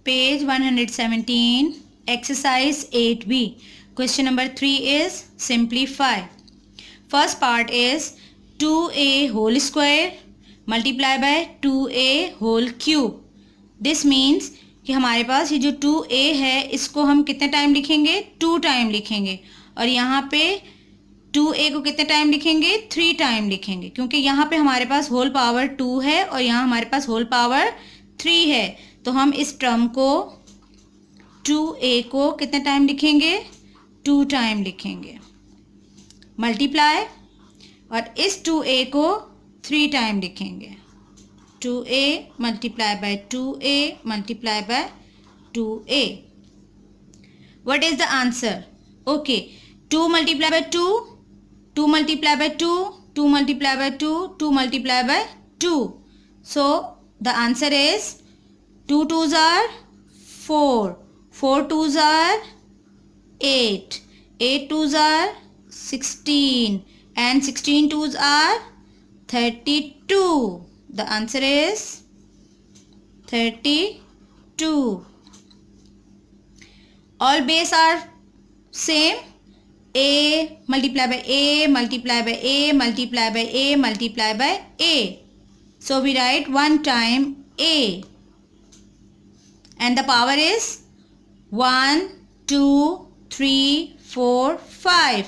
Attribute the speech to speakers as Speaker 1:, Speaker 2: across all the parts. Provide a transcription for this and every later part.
Speaker 1: Page 117, exercise 8b. Question number 3 is simplify. First part is 2a whole square multiply by 2a whole cube. This means कि हमारे पास ये जो 2a है इसको हम कितने टाइम लिखेंगे, 2 टाइम लिखेंगे, और यहाँ पे 2a को कितने टाइम लिखेंगे, 3 टाइम लिखेंगे, क्योंकि यहाँ पे हमारे पास होल पावर 2 है और यहाँ हमारे पास होल पावर 3 है। तो हम इस टर्म को 2a को कितने टाइम लिखेंगे, 2 टाइम लिखेंगे, मल्टीप्लाई, और इस 2a को 3 टाइम लिखेंगे, 2a multiply by 2a multiply by 2a. What is the answer? Okay, 2 multiply by 2, 2 multiply by 2, 2 multiply by 2, 2 multiply by 2. So the answer is 2 2s are 4, 4 2s are 8, 8 2s are 16, and 16 2s are 32. The answer is 32. All base are same. A multiply by A multiply by A multiply by A multiply by A. So we write 1 time A, and the power is 1 2 3 4 5.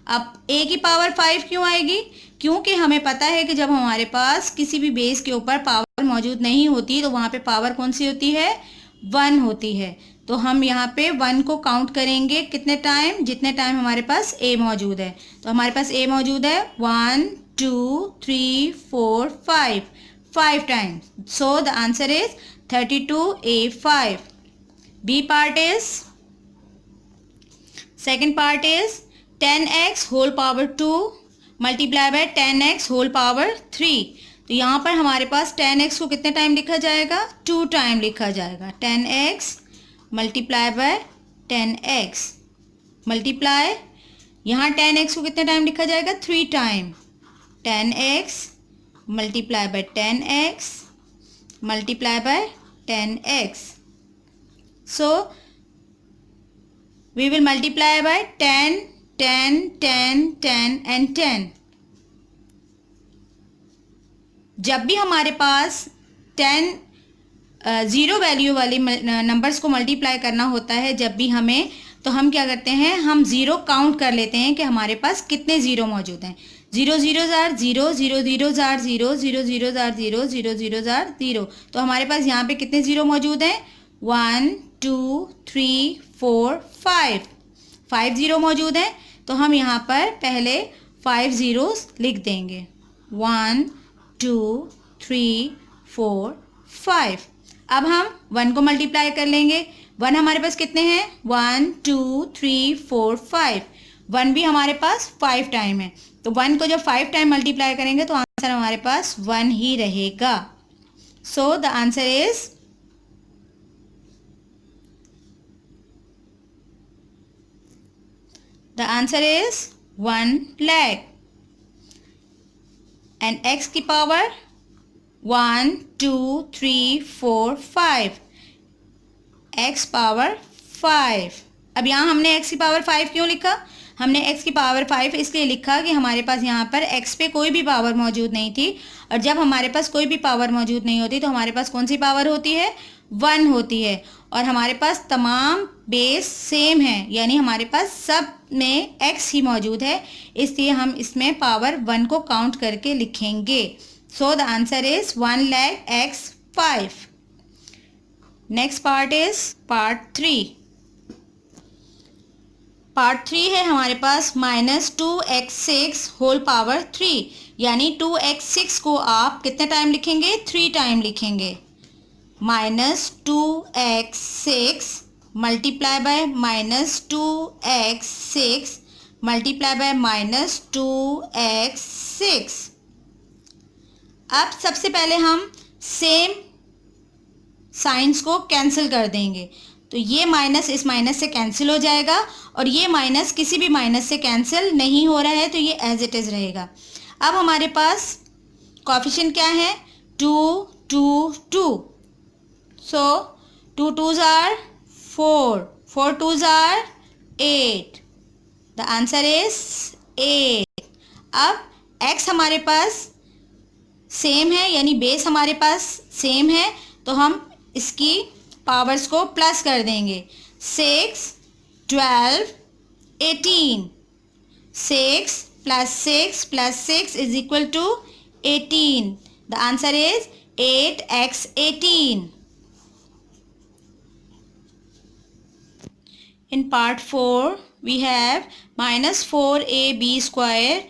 Speaker 1: अब a की power 5 क्यों आएगी? क्योंकि हमें पता है कि जब हमारे पास किसी भी बेस के ऊपर पावर मौजूद नहीं होती तो वहाँ पे पावर कौन सी होती है, 1 होती है। तो हम यहाँ पे 1 को काउंट करेंगे कितने टाइम, जितने टाइम हमारे पास a मौजूद है। तो हमारे पास a मौजूद है 1 2 3 4 5, 5 times. So the answer is 32a5. B part is, second part is 10x whole power 2 multiply by 10x whole power 3. तो यहाँ पर हमारे पास 10x को कितने टाइम लिखा जाएगा, 2 टाइम लिखा जाएगा. 10x multiply by 10x multiply, यहाँ 10x को कितने टाइम लिखा जाएगा, 3 time. 10x multiply by 10x multiply by 10x. So we will multiply by 10 10 10 10 and 10. जब भी हमारे पास 10 ज़ीरो वैल्यू वाले नंबर्स को मल्टीप्लाई करना होता है जब भी हमें, तो हम क्या करते हैं, हम ज़ीरो काउंट कर लेते हैं कि हमारे पास कितने ज़ीरो मौजूद हैं. 0 0 ज़ार 0, 0 0 ज़ार 0, 0 0 ज़ार 0, 0 0 ज़ार 0. तो हमारे पास यहाँ पे कितने ज़ीरो मौजूद हैं, 1 2 3 4 5, 5 ज़ीरो मौजूद हैं. तो हम यहाँ पर पहले 5 ज़ीरोस लिख देंगे, 1 2 3 4 5. अब हम 1 को मल्टीप्लाई कर लेंगे. 1 हमारे पास कितने हैं, 1 2 3 4 5. 1 भी हमारे पास 5 टाइम है. तो 1 को जब 5 टाइम मल्टीप्लाई करेंगे तो आंसर हमारे पास 1 ही रहेगा. सो the answer is The answer is 1 lakh. And x की पावर 1 2 3 4 5, x पावर 5. अब यहाँ हमने x की पावर 5 क्यों लिखा, हमने x की पावर 5 इसलिए लिखा कि हमारे पास यहाँ पर x पे कोई भी पावर मौजूद नहीं थी, और जब हमारे पास कोई भी पावर मौजूद नहीं होती तो हमारे पास कौन सी पावर होती है, 1 होती है. और हमारे पास तमाम बेस सेम है, यानी हमारे पास सब में x ही मौजूद है, इसलिए हम इसमें पावर 1 को काउंट करके लिखेंगे. सो the answer is 1 lakh x 5. Next part is part 3. Part 3 है हमारे पास -2x6 होल पावर 3, यानी 2x6 को आप कितने टाइम लिखेंगे, 3 टाइम लिखेंगे. -2x6 multiply by -2x6 multiply by -2x6. अब सबसे पहले हम सेम साइंस को कैंसिल कर देंगे. तो ये माइनस इस माइनस से कैंसिल हो जाएगा, और ये माइनस किसी भी माइनस से कैंसिल नहीं हो रहा है, तो ये एज इट इज़ रहेगा. अब हमारे पास कोएफिशिएंट क्या है, 2 2 2. सो 2 2s are 4, 4 2s are 8. The answer is 8. अब x हमारे पास सेम है, यानी बेस हमारे पास सेम है, तो हम इसकी पावर्स को प्लस कर देंगे. 6 12 18. 6 plus 6 plus 6 is equal to 18. The answer is 8x 18. In part 4 we have minus 4ab square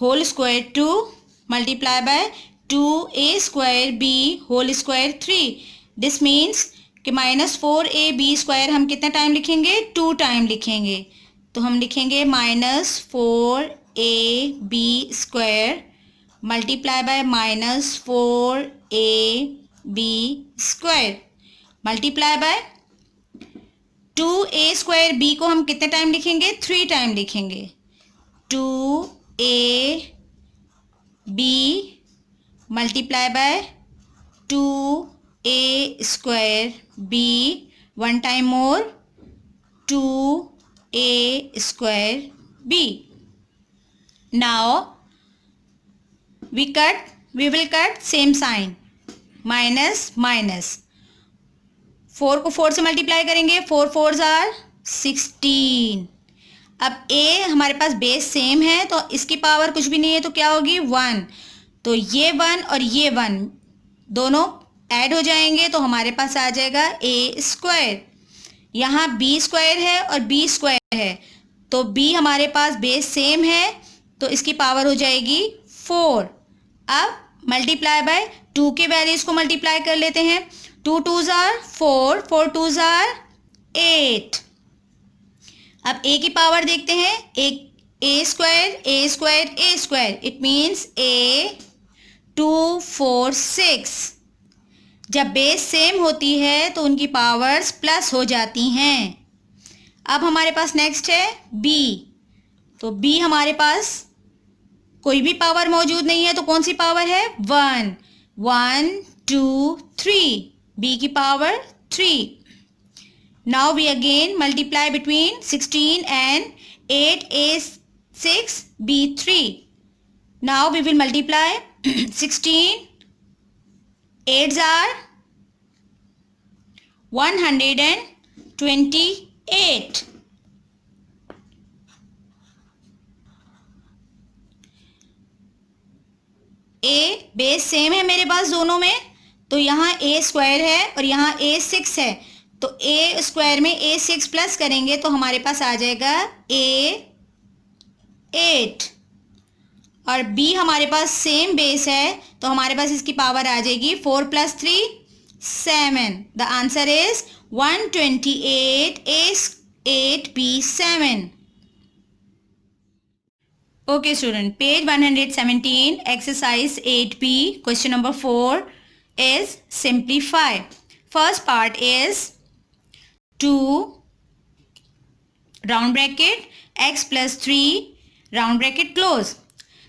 Speaker 1: whole square 2 multiply by 2a square b whole square 3. This means कि minus 4ab square हम कितना time लिखेंगे, 2 time लिखेंगे. तो हम लिखेंगे minus 4ab square multiply by minus 4ab square multiply by 2a square b को हम कितने टाइम लिखेंगे, 3 टाइम लिखेंगे. 2ab multiply by 2a square b, 1 time more 2a square b. Now we will cut same sign, minus minus. 4 को 4 से multiply करेंगे, 4 4s are 16. अब a हमारे पास बेस सेम है तो इसकी पावर कुछ भी नहीं है तो क्या होगी, 1. तो ये 1 और ये 1 दोनों ऐड हो जाएंगे तो हमारे पास आ जाएगा a स्क्वायर. यहाँ b स्क्वायर है और b स्क्वायर है तो b हमारे पास बेस सेम है तो इसकी पावर हो जाएगी 4. अब मल्टीप्लाई बाय 2 के वैल्यूज को मल्टीप्लाई कर लेते हैं. 2 2s are 4, 4 2s are 8. अब a की पावर देखते हैं, एक a square a square a square, it means a 2 4 6. जब बेस सेम होती है तो उनकी पावर्स प्लस हो जाती हैं. अब हमारे पास नेक्स्ट है b. तो b हमारे पास कोई भी पावर मौजूद नहीं है तो कौन सी पावर है, 1 1 2 3, b की power 3. Now we again multiply between 16 and 8 a 6 b 3. Now we will multiply 16 8s are 128. a base same है मेरे पास दोनों में तो यहाँ a स्क्वायर है और यहाँ a 6 है तो a स्क्वायर में a 6 प्लस करेंगे तो हमारे पास आ जाएगा a 8. और b हमारे पास सेम बेस है तो हमारे पास इसकी पावर आ जाएगी 4 + 3 7. The answer is 128 a 8 b 7. Okay student, page 117, exercise 8b, question number 4 is simplify. First part is 2 round bracket x plus 3 round bracket close.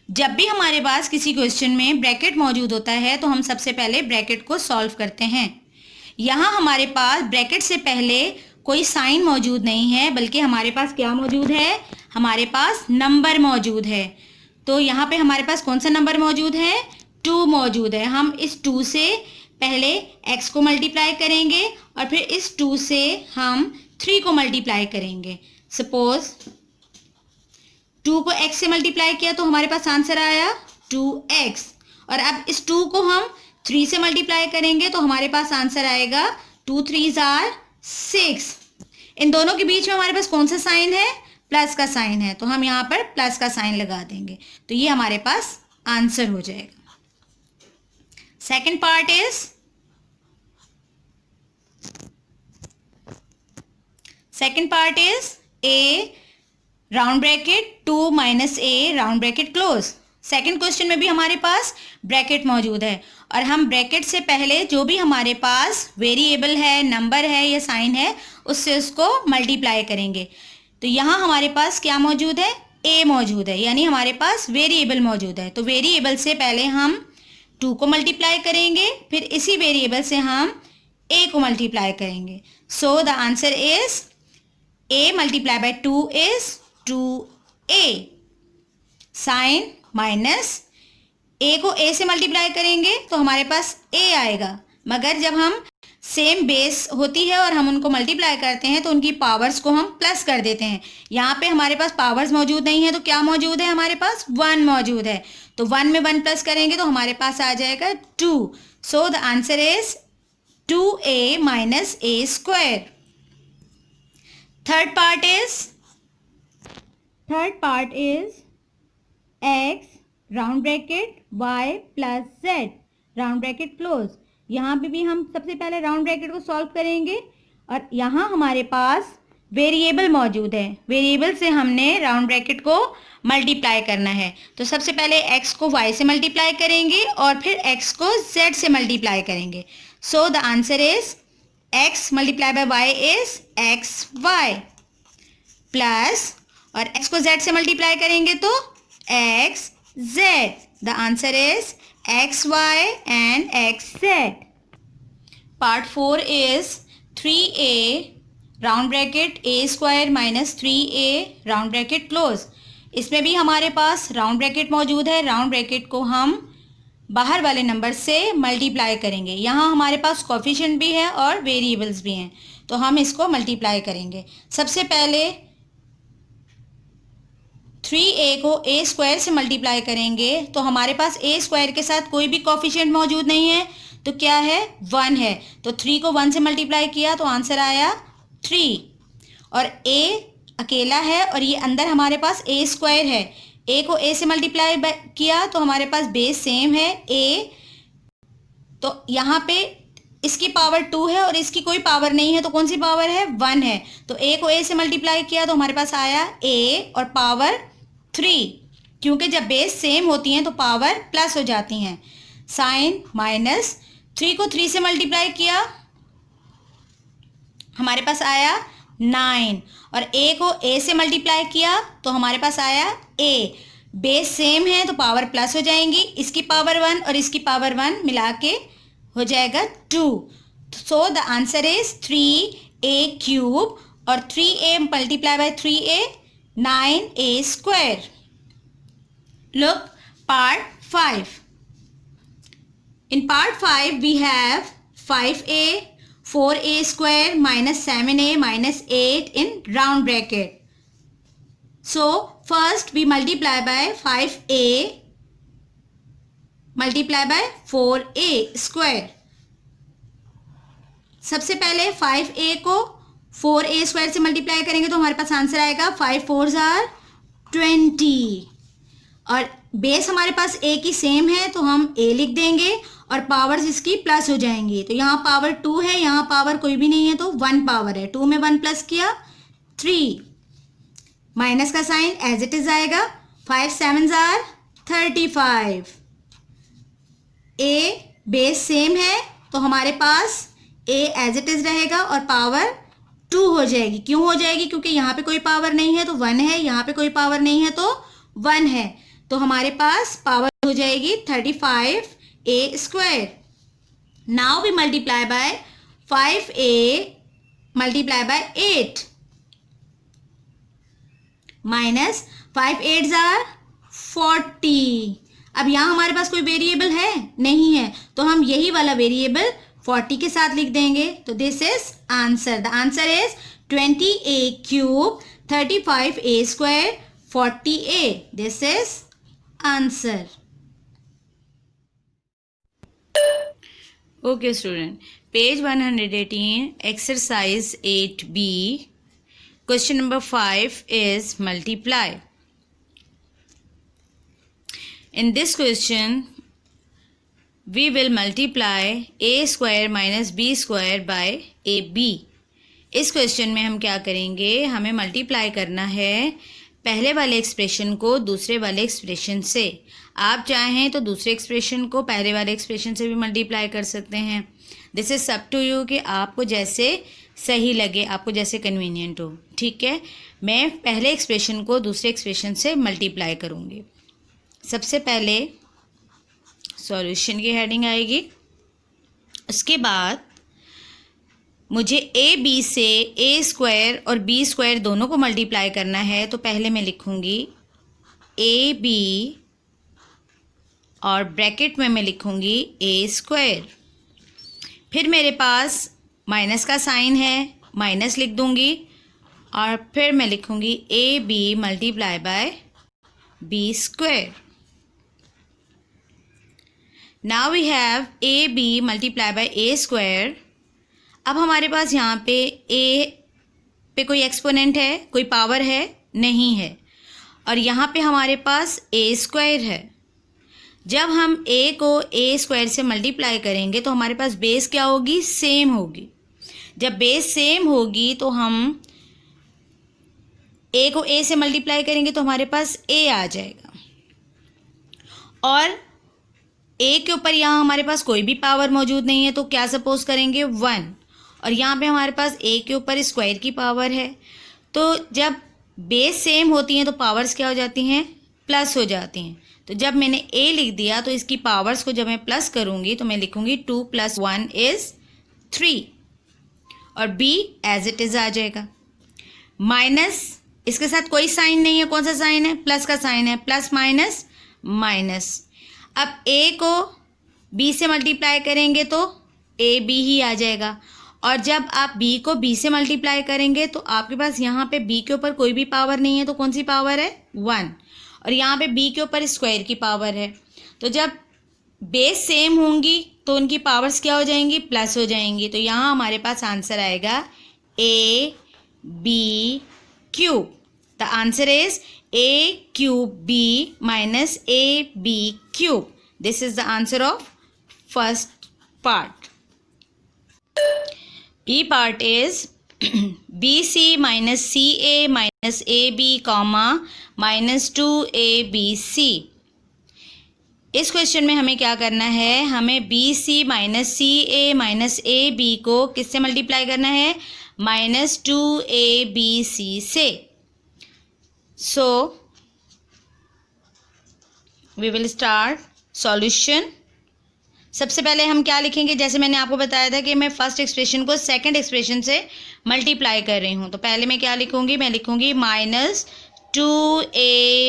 Speaker 1: जब भी हमारे पास किसी क्वेश्चन में ब्रैकेट मौजूद होता है तो हम सबसे पहले ब्रैकेट को सॉल्व करते हैं. यहाँ हमारे पास ब्रैकेट से पहले कोई साइन मौजूद नहीं है बल्कि हमारे पास क्या मौजूद है, हमारे पास नंबर मौजूद है. तो यहाँ पे हमारे पास कौन सा नंबर मौजूद है, 2 मौजूद है. हम इस 2 से पहले x को मल्टीप्लाई करेंगे और फिर इस 2 से हम 3 को मल्टीप्लाई करेंगे. सपोज 2 को x से मल्टीप्लाई किया तो हमारे पास आंसर आया 2x. और अब इस 2 को हम 3 से मल्टीप्लाई करेंगे तो हमारे पास आंसर आएगा 2 3s are 6. इन दोनों के बीच में हमारे पास कौन सा साइन है, प्लस का साइन है तो हम यहाँ पर प्लस का साइन लगा देंगे तो ये हमारे पास आंसर हो जाएगा. Second part is a round bracket 2 minus a round bracket close. Second question में भी हमारे पास ब्रैकेट मौजूद है और हम ब्रैकेट से पहले जो भी हमारे पास वेरिएबल है, नंबर है या साइन है उससे उसको मल्टीप्लाई करेंगे. तो यहाँ हमारे पास क्या मौजूद है, a मौजूद है यानी हमारे पास वेरिएबल मौजूद है. तो वेरिएबल से पहले हम 2 को मल्टीप्लाई करेंगे फिर इसी वेरिएबल से हम a को मल्टीप्लाई करेंगे। So the answer is a multiply by 2 is 2a। Sign minus a को a से मल्टीप्लाई करेंगे तो हमारे पास a आएगा, मगर जब हम सेम बेस होती है और हम उनको मल्टीप्लाई करते हैं तो उनकी पावर्स को हम प्लस कर देते हैं। यहाँ पे हमारे पास पावर्स मौजूद नहीं है तो क्या मौजूद है, हमारे पास 1 मौजूद है। तो 1 में 1 प्लस करेंगे तो हमारे पास आ जाएगा 2। So the answer is 2a minus a square. Third part is x round bracket y plus z round bracket close. यहाँ पे भी हम सबसे पहले राउंड ब्रैकेट को सॉल्व करेंगे और यहाँ हमारे पास वेरिएबल मौजूद है। वेरिएबल से हमने राउंड ब्रैकेट को मल्टीप्लाई करना है। तो सबसे पहले x को y से मल्टीप्लाई करेंगे और फिर x को z से मल्टीप्लाई करेंगे। So the answer is x multiply by y is xy plus और x को z से मल्टीप्लाई करेंगे तो xz। The answer is xy and xz। Part 4 is 3a round bracket a square minus 3a round bracket close. इसमें भी हमारे पास round bracket मौजूद है। राउंड ब्रैकेट को हम बाहर वाले नंबर से मल्टीप्लाई करेंगे। यहाँ हमारे पास कोफिशिएंट भी है और वेरिएबल्स भी हैं, तो हम इसको मल्टीप्लाई करेंगे। सबसे पहले 3a को a स्क्वायर से मल्टीप्लाई करेंगे तो हमारे पास a स्क्वायर के साथ कोई भी कोफिशिएंट मौजूद नहीं है, तो क्या है, 1 है। तो 3 को 1 से मल्टीप्लाई किया तो आंसर आया 3। और a अकेला है और ये अंदर हमारे पास a स्क्वायर है। a को a से मल्टीप्लाई किया तो हमारे पास बेस सेम है a, तो यहाँ पे इसकी पावर 2 है और इसकी कोई पावर नहीं है, तो कौन सी पावर है, 1 है। तो a को a से मल्टीप्लाई किया तो हमारे पास आया a और पावर 3, क्योंकि जब बेस सेम होती हैं तो पावर प्लस हो जाती हैं। साइन माइनस 3 को 3 से मल्टीप्लाई किया हमारे पास आया 9 और a को a से मल्टीप्लाई किया तो हमारे पास आया a। बेस सेम है तो पावर प्लस हो जाएंगी, इसकी पावर 1 और इसकी पावर 1 मिला के हो जाएगा 2। So the answer is 3a cube और 3a multiply by 3a 9a square. Look part 5। In part 5 we have 5a 4a square minus 7a minus 8 in round bracket. So first we multiply by 5a multiply by 4a square. सबसे पहले 5a को 4a square से multiply करेंगे तो हमारे पास answer आएगा 5 4s are 20 और base हमारे पास a की सेम है तो हम a लिख देंगे और पावर्स इसकी प्लस हो जाएंगी। तो यहाँ पावर 2 है, यहाँ पावर कोई भी नहीं है तो 1 पावर है। 2 में 1 प्लस किया 3, माइनस का साइन एज इट इज आएगा। 5 7s are 35। a base same है तो हमारे पास a एज इट इज रहेगा और पावर 2 हो जाएगी। क्यों हो जाएगी, क्योंकि यहाँ पे कोई पावर नहीं है तो 1 है, यहाँ पे कोई पावर नहीं है तो 1 है, तो हमारे पास पावर हो जाएगी 35a square. Now we multiply by 5a multiply by 8 minus 5 8s are 40। अब यहाँ हमारे पास कोई वेरिएबल है नहीं है तो हम यही वाला वेरिएबल 40 के साथ लिख देंगे। तो this is answer. The answer is 20a cube 35a square 40a। This is answer.
Speaker 2: Okay student, page 118 exercise 8b question number 5 is multiply. In this question we will multiply a square minus b square by ab. इस question में हम क्या करेंगे, हमें multiply करना है पहले वाले एक्सप्रेशन को दूसरे वाले एक्सप्रेशन से। आप चाहें तो दूसरे एक्सप्रेशन को पहले वाले एक्सप्रेशन से भी मल्टीप्लाई कर सकते हैं। दिस इज सब टू यू कि आपको जैसे सही लगे, आपको जैसे कन्वीनियंट हो। ठीक है, मैं पहले एक्सप्रेशन को दूसरे एक्सप्रेशन से मल्टीप्लाई करूँगी। सबसे पहले सॉल्यूशन की हेडिंग आएगी, उसके बाद मुझे ए बी से ए स्क्वायर और बी स्क्वायर दोनों को मल्टीप्लाई करना है, तो पहले मैं लिखूँगी ए बी और ब्रैकेट में मैं लिखूँगी ए स्क्वायर। फिर मेरे पास माइनस का साइन है, माइनस लिख दूँगी और फिर मैं लिखूँगी A B multiply by B square. Now we have A B multiply by A square. अब हमारे पास यहाँ पे ए पे कोई एक्सपोनेंट है, कोई पावर है नहीं है, और यहाँ पे हमारे पास ए स्क्वायर है। जब हम ए को ए स्क्वायर से मल्टीप्लाई करेंगे तो हमारे पास बेस क्या होगी, सेम होगी। जब बेस सेम होगी तो हम ए को ए से मल्टीप्लाई करेंगे तो हमारे पास ए आ जाएगा, और ए के ऊपर यहाँ हमारे पास कोई भी पावर मौजूद नहीं है तो क्या सपोज करेंगे, 1, और यहाँ पे हमारे पास ए के ऊपर स्क्वायर की पावर है। तो जब बेस सेम होती हैं तो पावर्स क्या हो जाती हैं, प्लस हो जाती हैं। तो जब मैंने ए लिख दिया तो इसकी पावर्स को जब मैं प्लस करूँगी तो मैं लिखूँगी 2 + 1 = 3, और बी एज इट इज़ आ जाएगा। माइनस, इसके साथ कोई साइन नहीं है, कौन सा साइन है, प्लस का साइन है, प्लस माइनस माइनस। अब ए को बी से मल्टीप्लाई करेंगे तो ए बी ही आ जाएगा, और जब आप b को b से मल्टीप्लाई करेंगे तो आपके पास यहाँ पे b के ऊपर कोई भी पावर नहीं है, तो कौन सी पावर है, 1, और यहाँ पे b के ऊपर स्क्वायर की पावर है। तो जब बेस सेम होंगी तो उनकी पावर्स क्या हो जाएंगी, प्लस हो जाएंगी। तो यहाँ हमारे पास आंसर आएगा a b cube. The answer is a cube b minus a b cube. This is the answer of first part. B part is BC minus CA minus AB comma minus 2ABC। इस question में हमें क्या करना है, हमें BC minus CA minus AB को किससे multiply करना है, माइनस 2ABC से। So we will start solution. सबसे पहले हम क्या लिखेंगे, जैसे मैंने आपको बताया था कि मैं फर्स्ट एक्सप्रेशन को सेकंड एक्सप्रेशन से मल्टीप्लाई कर रही हूँ, तो पहले मैं क्या लिखूँगी, मैं लिखूँगी माइनस 2ABC।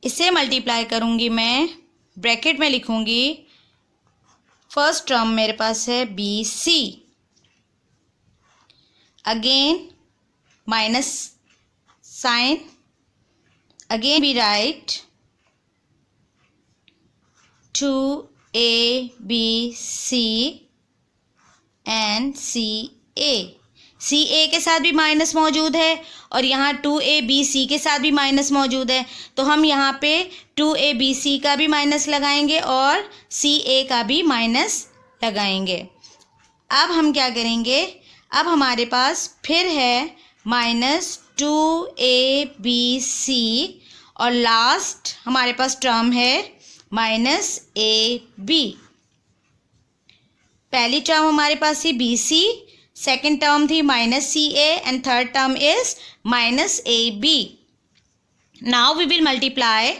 Speaker 2: इसे मल्टीप्लाई करूँगी मैं, ब्रैकेट में लिखूँगी, फर्स्ट टर्म मेरे पास है BC, again minus sign, again we write 2ABC and CA। CA के साथ भी माइनस मौजूद है और यहाँ 2ABC के साथ भी माइनस मौजूद है, तो हम यहाँ पे 2ABC का भी माइनस लगाएंगे और CA का भी माइनस लगाएंगे। अब हम क्या करेंगे, अब हमारे पास फिर है माइनस 2ABC और लास्ट हमारे पास टर्म है माइनस AB। पहली टर्म हमारे पास थी BC, सेकेंड टर्म थी minus CA and third term is minus AB। Now we will multiply.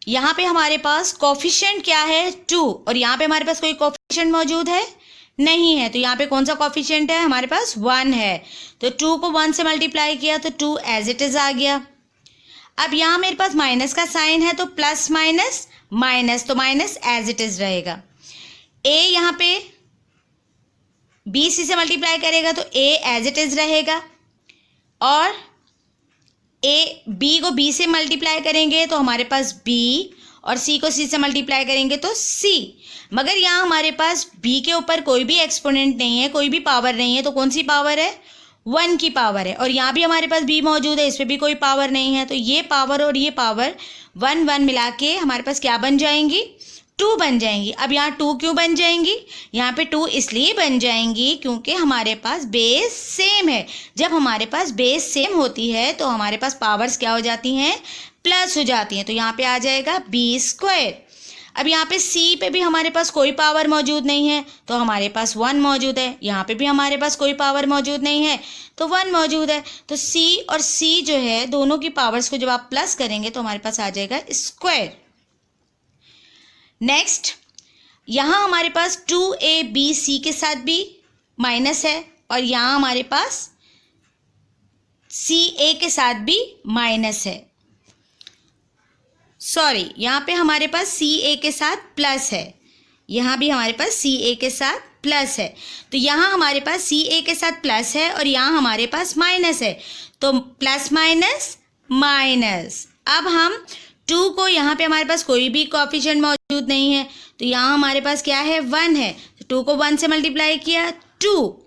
Speaker 2: यहाँ पे हमारे पास कोफिशिएंट क्या है, 2, और यहाँ पे हमारे पास कोई कोफिशिएंट मौजूद है नहीं है, तो यहाँ पे कौन सा कोफिशिएंट है, हमारे पास 1 है। तो 2 को 1 से मल्टीप्लाई किया तो 2 एज इट इज आ गया। अब यहाँ मेरे पास माइनस का साइन है तो प्लस माइनस माइनस, तो माइनस एज इट इज रहेगा। a यहाँ पे BC से मल्टीप्लाई करेगा तो a एज इट इज रहेगा, और B को B से मल्टीप्लाई करेंगे तो हमारे पास B, और C को C से मल्टीप्लाई करेंगे तो C। मगर यहाँ हमारे पास B के ऊपर कोई भी एक्सपोनेंट नहीं है, कोई भी पावर नहीं है, तो कौन सी पावर है, 1 की पावर है, और यहाँ भी हमारे पास B मौजूद है, इस पर भी कोई पावर नहीं है, तो ये पावर और ये पावर 1 1 मिला के हमारे पास क्या बन जाएंगी, 2 बन जाएंगी। अब यहाँ 2 क्यों बन जाएंगी, यहाँ पे 2 इसलिए बन जाएंगी क्योंकि हमारे पास बेस सेम है। जब हमारे पास बेस सेम होती है तो हमारे पास पावर्स क्या हो जाती हैं, प्लस हो जाती हैं, तो यहाँ पे आ जाएगा B²। अब यहाँ पे C पे भी हमारे पास कोई पावर मौजूद नहीं है तो हमारे पास 1 मौजूद है, यहाँ पे भी हमारे पास कोई पावर मौजूद नहीं है तो 1 मौजूद है। तो C और C जो है दोनों की पावर्स को जब आप प्लस करेंगे तो हमारे पास आ जाएगा स्क्वायर। नेक्स्ट यहाँ हमारे पास 2ab के साथ भी माइनस है और यहाँ हमारे पास ca के साथ भी माइनस है। सॉरी, यहाँ पे हमारे पास ca के साथ प्लस है, यहाँ भी हमारे पास ca के साथ प्लस है। तो यहाँ हमारे पास ca के साथ प्लस है और यहाँ हमारे पास माइनस है, तो प्लस माइनस माइनस। अब हम 2 को, यहाँ पे हमारे पास कोई भी कोएफिशिएंट मौजूद नहीं है, तो यहाँ हमारे पास क्या है, 1 है, तो 2 को 1 से मल्टीप्लाई किया 2।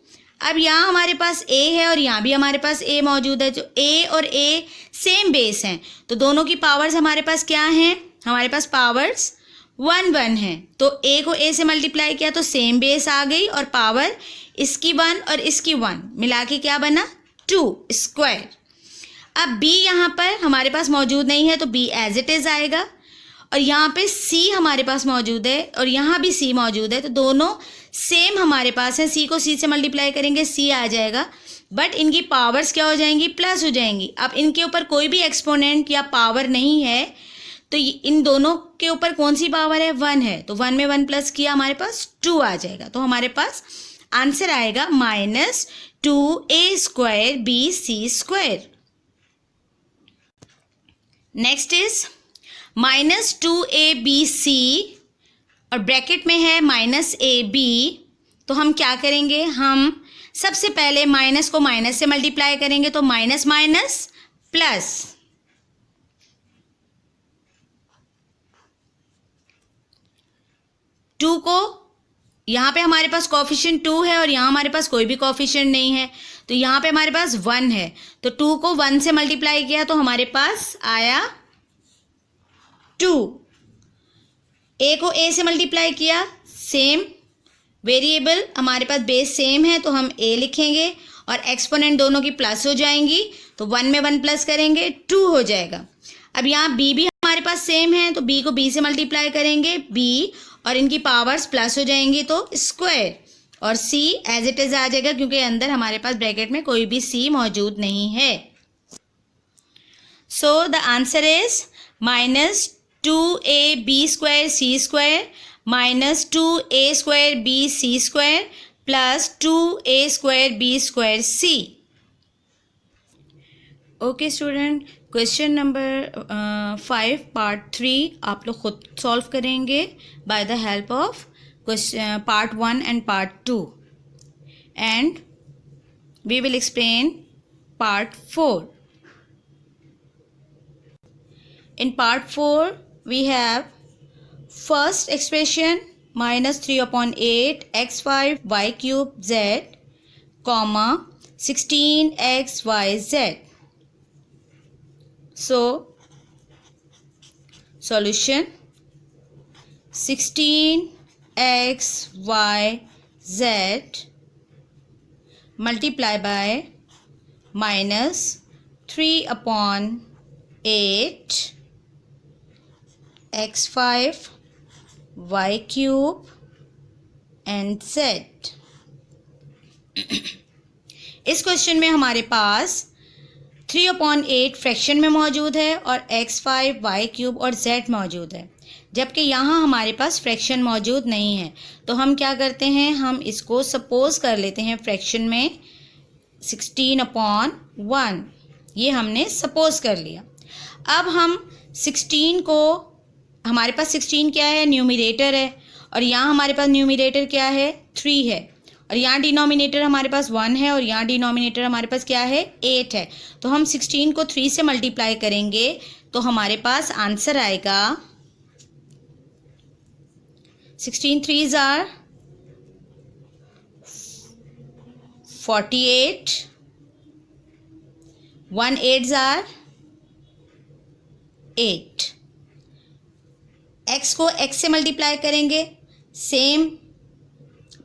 Speaker 2: अब यहाँ हमारे पास a है और यहाँ भी हमारे पास a मौजूद है, जो a और a सेम बेस हैं, तो दोनों की पावर्स हमारे पास क्या हैं, हमारे पास पावर्स 1 1 है। तो a को a से मल्टीप्लाई किया तो सेम बेस आ गई और पावर इसकी 1 और इसकी 1 मिला के क्या बना, 2 स्क्वायर। अब b यहाँ पर हमारे पास मौजूद नहीं है तो b एज इट इज़ आएगा और यहाँ पे c हमारे पास मौजूद है और यहाँ भी c मौजूद है, तो दोनों सेम हमारे पास है। c को c से मल्टीप्लाई करेंगे c आ जाएगा, बट इनकी पावर्स क्या हो जाएंगी, प्लस हो जाएंगी। अब इनके ऊपर कोई भी एक्सपोनेंट या पावर नहीं है, तो इन दोनों के ऊपर कौन सी पावर है, 1 है, तो 1 में 1 प्लस किया हमारे पास 2 आ जाएगा। तो हमारे पास आंसर आएगा -2a² bc²। Next is -2abc और ब्रैकेट में है -ab। तो हम क्या करेंगे, हम सबसे पहले माइनस को माइनस से मल्टीप्लाई करेंगे, तो माइनस माइनस प्लस, टू को, यहाँ पे हमारे पास कोएफिशिएंट 2 है और यहाँ हमारे पास कोई भी कोएफिशिएंट नहीं है, तो यहाँ पे हमारे पास 1 है, तो 2 को 1 से मल्टीप्लाई किया तो हमारे पास आया 2। a को a से मल्टीप्लाई किया, सेम वेरिएबल, हमारे पास बेस सेम है तो हम a लिखेंगे और एक्सपोनेंट दोनों की प्लस हो जाएंगी, तो 1 में 1 प्लस करेंगे 2 हो जाएगा। अब यहाँ b भी हमारे पास सेम है तो b को b से मल्टीप्लाई करेंगे b और इनकी पावर्स प्लस हो जाएंगी तो स्क्वायर, और c एज इट इज आ जाएगा क्योंकि अंदर हमारे पास ब्रैकेट में कोई भी c मौजूद नहीं है। So the answer is -2ab² c² -2a² bc² +2a² b² c। Okay student, question number 5 part 3 आप लोग खुद सॉल्व करेंगे by the help of part 1 and part 2 and we will explain part 4। In part 4 we have first expression -3/8 x5 y³ z, comma 16x y z. So solution 16x y z multiply by -3/8 x5 y³ and z। इस question में हमारे पास 3/8 fraction में मौजूद है और x5 y³ और z मौजूद है, जबकि यहाँ हमारे पास फ्रैक्शन मौजूद नहीं है। तो हम क्या करते हैं, हम इसको सपोज कर लेते हैं फ्रैक्शन में 16/1, ये हमने सपोज कर लिया। अब हम 16 को, हमारे पास 16 क्या है, न्यूमरेटर है, और यहाँ हमारे पास न्यूमरेटर क्या है, 3 है, और यहाँ डिनोमिनेटर हमारे पास 1 है और यहाँ डिनोमिनेटर हमारे पास क्या है, 8 है। तो हम 16 को 3 से मल्टीप्लाई करेंगे तो हमारे पास आंसर आएगा 16 3s are 48, 1 8s are 8। x को x से मल्टीप्लाई करेंगे, सेम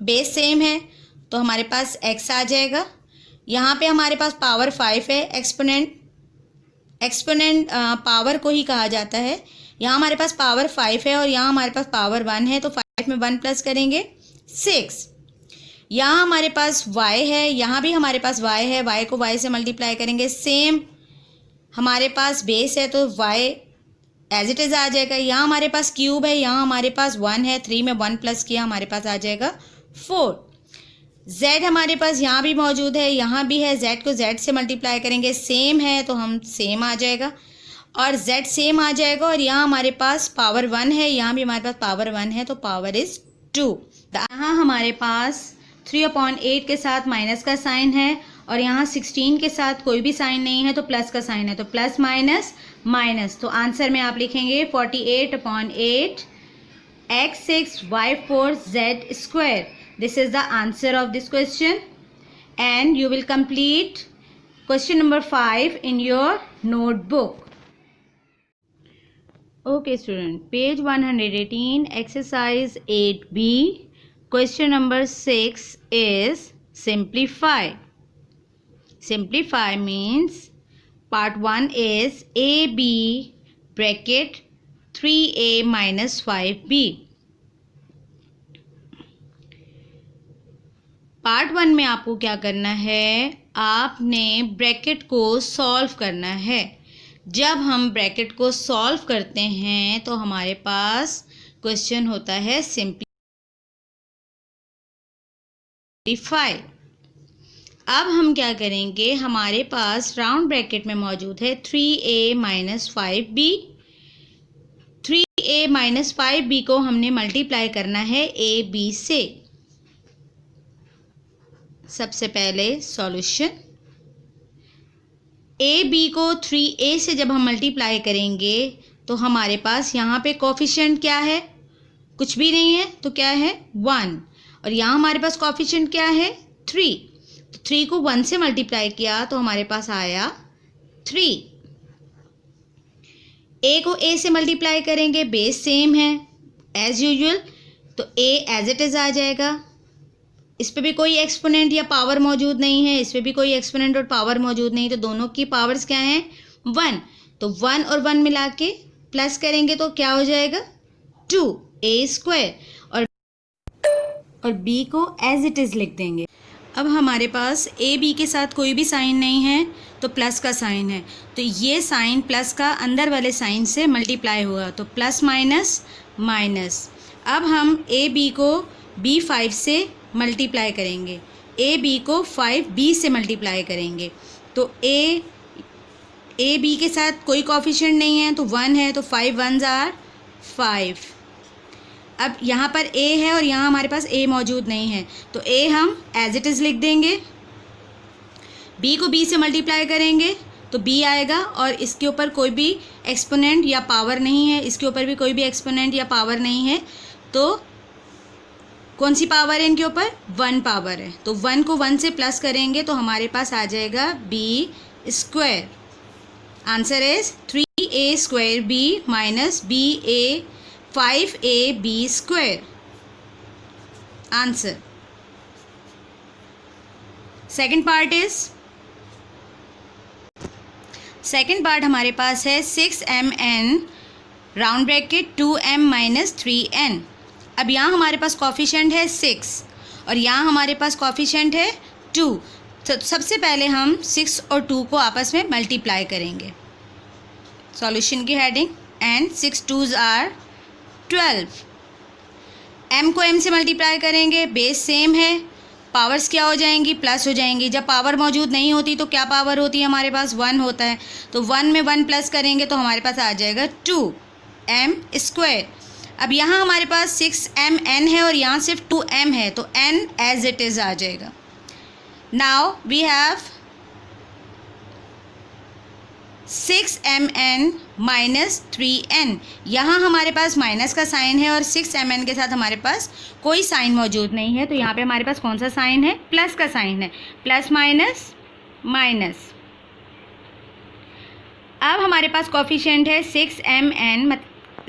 Speaker 2: बेस सेम है तो हमारे पास x आ जाएगा। यहाँ पे हमारे पास पावर 5 है, एक्सपोनेंट पावर को ही कहा जाता है। यहाँ हमारे पास पावर 5 है और यहाँ हमारे पास पावर 1 है, तो 5 में 1 प्लस करेंगे 6। यहाँ हमारे पास y है, यहाँ भी हमारे पास y है, y को y से मल्टीप्लाई करेंगे, सेम हमारे पास बेस है तो y एज इट इज़ आ जाएगा। यहाँ हमारे पास क्यूब है, यहाँ हमारे पास 1 है, 3 में 1 प्लस किया हमारे पास आ जाएगा 4। z हमारे पास यहाँ भी मौजूद है, यहाँ भी है, z को z से मल्टीप्लाई करेंगे, सेम है तो हम सेम आ जाएगा और z सेम आ जाएगा। और यहाँ हमारे पास पावर 1 है, यहाँ भी हमारे पास पावर 1 है तो पावर इज़ 2। यहाँ हमारे पास 3/8 के साथ माइनस का साइन है और यहाँ 16 के साथ कोई भी साइन नहीं है तो प्लस का साइन है, तो प्लस माइनस माइनस। तो आंसर में आप लिखेंगे 48/8 x6 y4 z square. This is the answer of this question and you will complete question number 5 in your notebook. Okay student, page 118, exercise 8b, question number 6 is simplify. Simplify means part 1 is AB bracket 3A minus 5B. Part 1 में आपको क्या करना है, आपने bracket को solve करना है। जब हम ब्रैकेट को सॉल्व करते हैं तो हमारे पास क्वेश्चन होता है सिंप्लीफाई। अब हम क्या करेंगे, हमारे पास राउंड ब्रैकेट में मौजूद है 3a minus 5b। 3a minus 5b को हमने मल्टीप्लाई करना है ab से। सबसे पहले सॉल्यूशन, ए बी को 3a से जब हम मल्टीप्लाई करेंगे तो हमारे पास यहाँ पे कोफिशिएंट क्या है, कुछ भी नहीं है तो क्या है 1, और यहाँ हमारे पास कोफिशिएंट क्या है 3, तो 3 को 1 से मल्टीप्लाई किया तो हमारे पास आया 3। a को a से मल्टीप्लाई करेंगे, बेस सेम है एज यूजुअल, तो a एज इट इज़ आ जाएगा। इस पे भी कोई एक्सपोनेंट या पावर मौजूद नहीं है, इस पे भी कोई एक्सपोनेंट और पावर मौजूद नहीं, तो दोनों की पावर्स क्या हैं 1, तो 1 और 1 मिला के प्लस करेंगे तो क्या हो जाएगा 2a स्क्वायर, और b को एज इट इज़ लिख देंगे। अब हमारे पास ए बी के साथ कोई भी साइन नहीं है तो प्लस का साइन है, तो ये साइन प्लस का अंदर वाले साइन से मल्टीप्लाई होगा, तो प्लस माइनस माइनस। अब हम ए बी को b5 से मल्टीप्लाई करेंगे, ए बी को 5b से मल्टीप्लाई करेंगे, तो ए बी के साथ कोई कोफिशिएंट नहीं है तो 1 है, तो 5 1s are 5। अब यहाँ पर a है और यहाँ हमारे पास a मौजूद नहीं है, तो a हम एज इट इज़ लिख देंगे। b को b से मल्टीप्लाई करेंगे तो b आएगा, और इसके ऊपर कोई भी एक्सपोनेंट या पावर नहीं है, इसके ऊपर भी कोई भी एक्सपोनेंट या पावर नहीं है, तो कौन सी पावर है इनके ऊपर 1 पावर है, तो 1 को 1 से प्लस करेंगे तो हमारे पास आ जाएगा b square. Answer is 3a square b minus 5ab square. Answer. Second part हमारे पास है 6mn round bracket 2m minus 3n। अब यहाँ हमारे पास कोफिशिएंट है 6 और यहाँ हमारे पास कोफिशिएंट है 2, तो सबसे पहले हम 6 और 2 को आपस में मल्टीप्लाई करेंगे। सॉल्यूशन की heading, and 6 2s are 12। m को m से मल्टीप्लाई करेंगे, बेस सेम है, पावर्स क्या हो जाएंगी प्लस हो जाएंगी। जब पावर मौजूद नहीं होती तो क्या पावर होती है हमारे पास 1 होता है, तो 1 में 1 प्लस करेंगे तो हमारे पास आ जाएगा 2m स्क्वायर। अब यहाँ हमारे पास 6mn है और यहाँ सिर्फ 2m है, तो n एज इट इज़ आ जाएगा। Now we have 6mn minus 3n। यहाँ हमारे पास माइनस का साइन है और 6mn के साथ हमारे पास कोई साइन मौजूद नहीं है, तो यहाँ पे हमारे पास कौन सा साइन है, प्लस का साइन है, प्लस माइनस माइनस। अब हमारे पास कोफिशिएंट है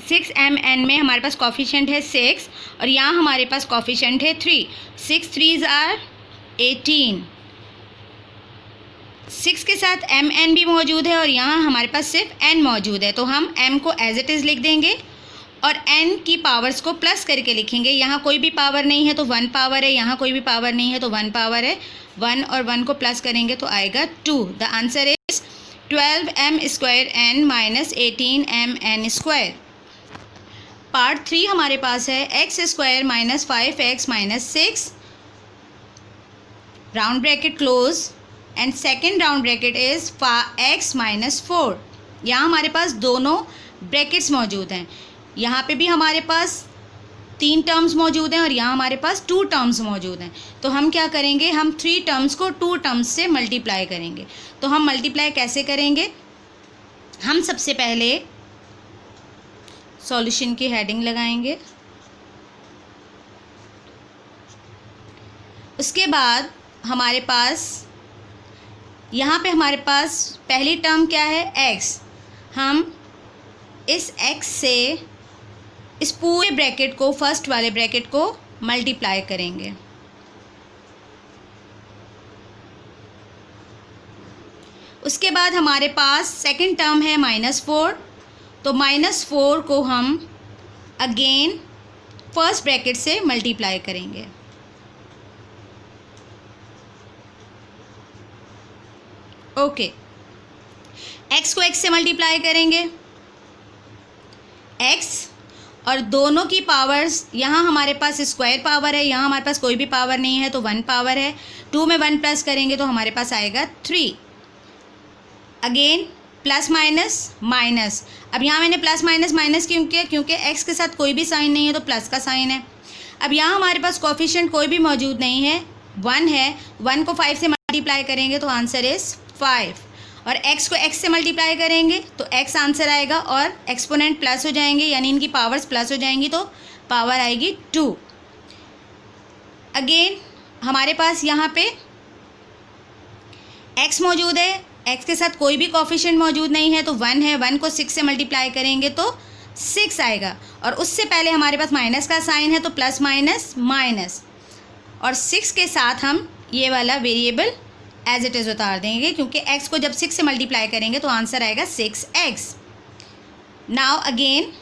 Speaker 2: 6mn में हमारे पास कोफिशिएंट है 6 और यहाँ हमारे पास कोफिशिएंट है 3। 6 3s are 18। 6 के साथ mn भी मौजूद है और यहाँ हमारे पास सिर्फ n मौजूद है, तो हम m को एज इट इज़ लिख देंगे और n की पावर्स को प्लस करके लिखेंगे। यहाँ कोई भी पावर नहीं है तो 1 पावर है, यहाँ कोई भी पावर नहीं है तो 1 पावर है, 1 और 1 को प्लस करेंगे तो आएगा 2। The answer is 12m² minus 18mn²। Part 3 हमारे पास है x² minus 5x minus 6 round bracket close and second round bracket is x minus 4। यहाँ हमारे पास दोनों ब्रैकेट्स मौजूद हैं। यहाँ पे भी हमारे पास 3 टर्म्स मौजूद हैं और यहाँ हमारे पास 2 टर्म्स मौजूद हैं। तो हम क्या करेंगे, हम 3 टर्म्स को 2 टर्म्स से मल्टीप्लाई करेंगे। तो हम मल्टीप्लाई कैसे करेंगे, हम सबसे पहले सॉल्यूशन की हेडिंग लगाएंगे, उसके बाद हमारे पास यहाँ पे हमारे पास पहली टर्म क्या है, x। हम इस x से इस पूरे ब्रैकेट को, फर्स्ट वाले ब्रैकेट को मल्टीप्लाई करेंगे। उसके बाद हमारे पास सेकंड टर्म है -4। तो -4 को हम अगेन फर्स्ट ब्रैकेट से मल्टीप्लाई करेंगे। ओके, x को x से मल्टीप्लाई करेंगे, x और दोनों की पावर्स, यहाँ हमारे पास स्क्वायर पावर है, यहाँ हमारे पास कोई भी पावर नहीं है तो 1 पावर है। 2 में 1 प्लस करेंगे तो हमारे पास आएगा 3। Again plus minus minus. अब यहाँ मैंने प्लस माइनस माइनस क्यों किया, क्योंकि x के साथ कोई भी साइन नहीं है तो प्लस का साइन है। अब यहाँ हमारे पास कोफिशिएंट कोई भी मौजूद नहीं है, 1 है। 1 को 5 से मल्टीप्लाई करेंगे तो आंसर इज़ 5। और x को x से मल्टीप्लाई करेंगे तो x आंसर आएगा और एक्सपोनेंट प्लस हो जाएंगे, यानी इनकी पावर्स प्लस हो जाएंगी तो पावर आएगी 2। अगेन हमारे पास यहाँ पे x मौजूद है, x के साथ कोई भी कोफिशिएंट मौजूद नहीं है तो 1 है। 1 को 6 से मल्टीप्लाई करेंगे तो 6 आएगा और उससे पहले हमारे पास माइनस का साइन है तो प्लस माइनस माइनस, और 6 के साथ हम ये वाला वेरिएबल एज इट इज़ उतार देंगे, क्योंकि x को जब 6 से मल्टीप्लाई करेंगे तो आंसर आएगा 6x। नाउ अगेन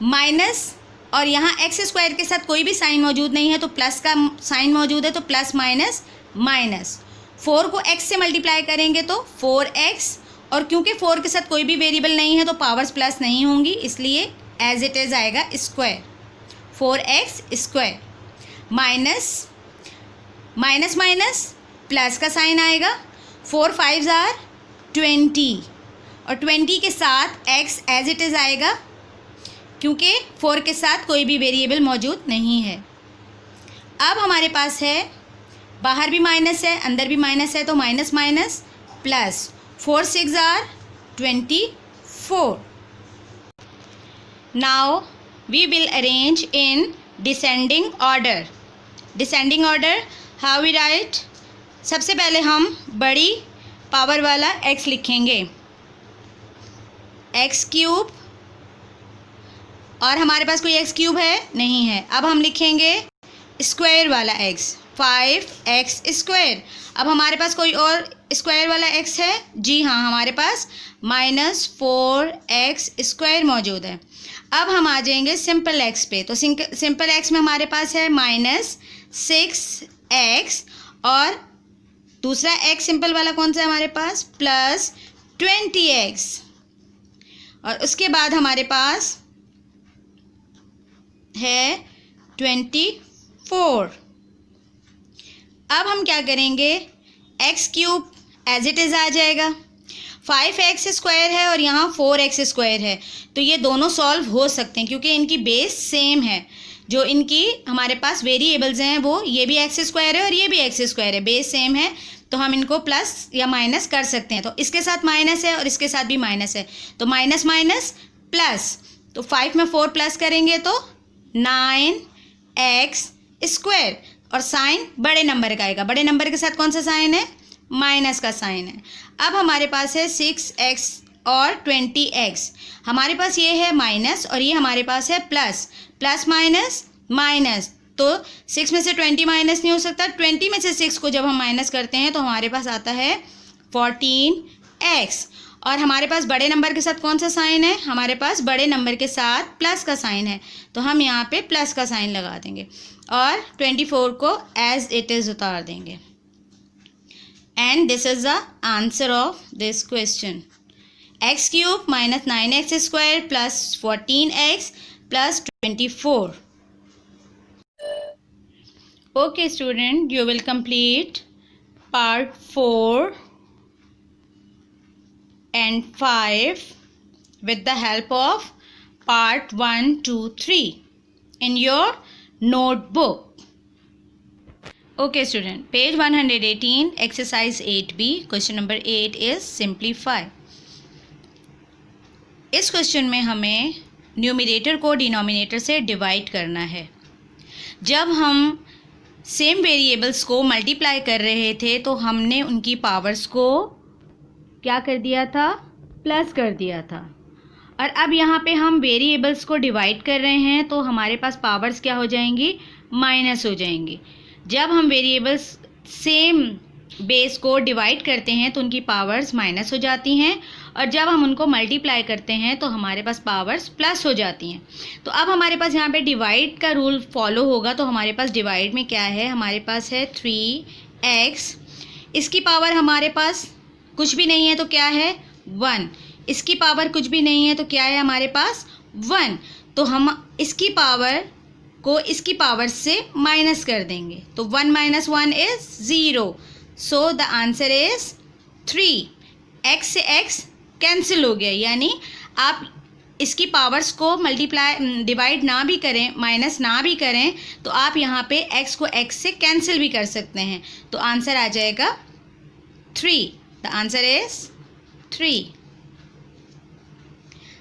Speaker 2: माइनस, और यहाँ x² के साथ कोई भी साइन मौजूद नहीं है तो प्लस का साइन मौजूद है तो प्लस माइनस माइनस। 4 को x से मल्टीप्लाई करेंगे तो 4x, और क्योंकि 4 के साथ कोई भी वेरिएबल नहीं है तो पावर्स प्लस नहीं होंगी, इसलिए एज इट इज़ आएगा square, 4x²। Minus minus minus plus का साइन आएगा, 4 5s आर 20, और 20 के साथ x एज इट इज़ आएगा, क्योंकि 4 के साथ कोई भी वेरिएबल मौजूद नहीं है। अब हमारे पास है, बाहर भी माइनस है अंदर भी माइनस है तो minus minus plus, 4 6 are 24। Now we will arrange in descending order. Descending order how we write, सबसे पहले हम बड़ी पावर वाला x लिखेंगे, x3, और हमारे पास कोई x3 है नहीं है। अब हम लिखेंगे स्क्वायर वाला x, 5x²। अब हमारे पास कोई और स्क्वायर वाला x है, जी हाँ, हमारे पास -4x² मौजूद है। अब हम आ जाएंगे सिंपल x पे, तो सिंपल x में हमारे पास है -6x, और दूसरा x सिंपल वाला कौन सा है हमारे पास, +20x, और उसके बाद हमारे पास है 24। अब हम क्या करेंगे, x³ एज इट इज़ आ जाएगा, 5x² है और यहाँ 4x² है, तो ये दोनों सॉल्व हो सकते हैं क्योंकि इनकी बेस सेम है। जो इनकी हमारे पास वेरिएबल्स हैं वो ये भी x² है और ये भी x² है, बेस सेम है, तो हम इनको प्लस या माइनस कर सकते हैं। तो इसके साथ माइनस है और इसके साथ भी माइनस है, तो माइनस माइनस प्लस, तो 5 में 4 प्लस करेंगे तो 9x², और साइन बड़े नंबर का आएगा। बड़े नंबर के साथ कौन सा साइन है, माइनस का साइन है। अब हमारे पास है 6x और 20x, हमारे पास ये है माइनस और ये हमारे पास है प्लस, प्लस माइनस माइनस, तो 6 में से 20 माइनस नहीं हो सकता, 20 में से 6 को जब हम माइनस करते हैं तो हमारे पास आता है 14x, और हमारे पास बड़े नंबर के साथ कौन सा साइन है, हमारे पास बड़े नंबर के साथ प्लस का साइन है, तो हम यहाँ पे प्लस का साइन लगा देंगे और 24 को एज इट इज़ उतार देंगे। and this is the answer of this question. X cube minus 9x square plus 14x plus 24. Okay student, you will complete part 4 and 5 with the help of part 1, 2, 3 in your notebook. Okay student, page 118, exercise 8b, question number 8 is simplify. इस question में हमें numerator को denominator से divide करना है. जब हम same variables को मल्टीप्लाई कर रहे थे तो हमने उनकी पावर्स को क्या कर दिया था, प्लस कर दिया था. और अब यहाँ पे हम वेरिएबल्स को डिवाइड कर रहे हैं तो हमारे पास पावर्स क्या हो जाएंगी, माइनस हो जाएंगी. जब हम वेरिएबल्स सेम बेस को डिवाइड करते हैं तो उनकी पावर्स माइनस हो जाती हैं, और जब हम उनको मल्टीप्लाई करते हैं तो हमारे पास पावर्स प्लस हो जाती हैं. तो अब हमारे पास यहाँ पे डिवाइड का रूल फॉलो होगा. तो हमारे पास डिवाइड में क्या है, हमारे पास है 3x, इसकी पावर हमारे पास कुछ भी नहीं है तो क्या है 1, इसकी पावर कुछ भी नहीं है तो क्या है हमारे पास 1. तो हम इसकी पावर को इसकी पावर से माइनस कर देंगे तो 1 - 1 is 0. So the answer is 3. x से x कैंसिल हो गया, यानी आप इसकी पावर्स को मल्टीप्लाई डिवाइड ना भी करें, माइनस ना भी करें, तो आप यहाँ पे x को x से कैंसिल भी कर सकते हैं. तो आंसर आ जाएगा 3. The answer is 3.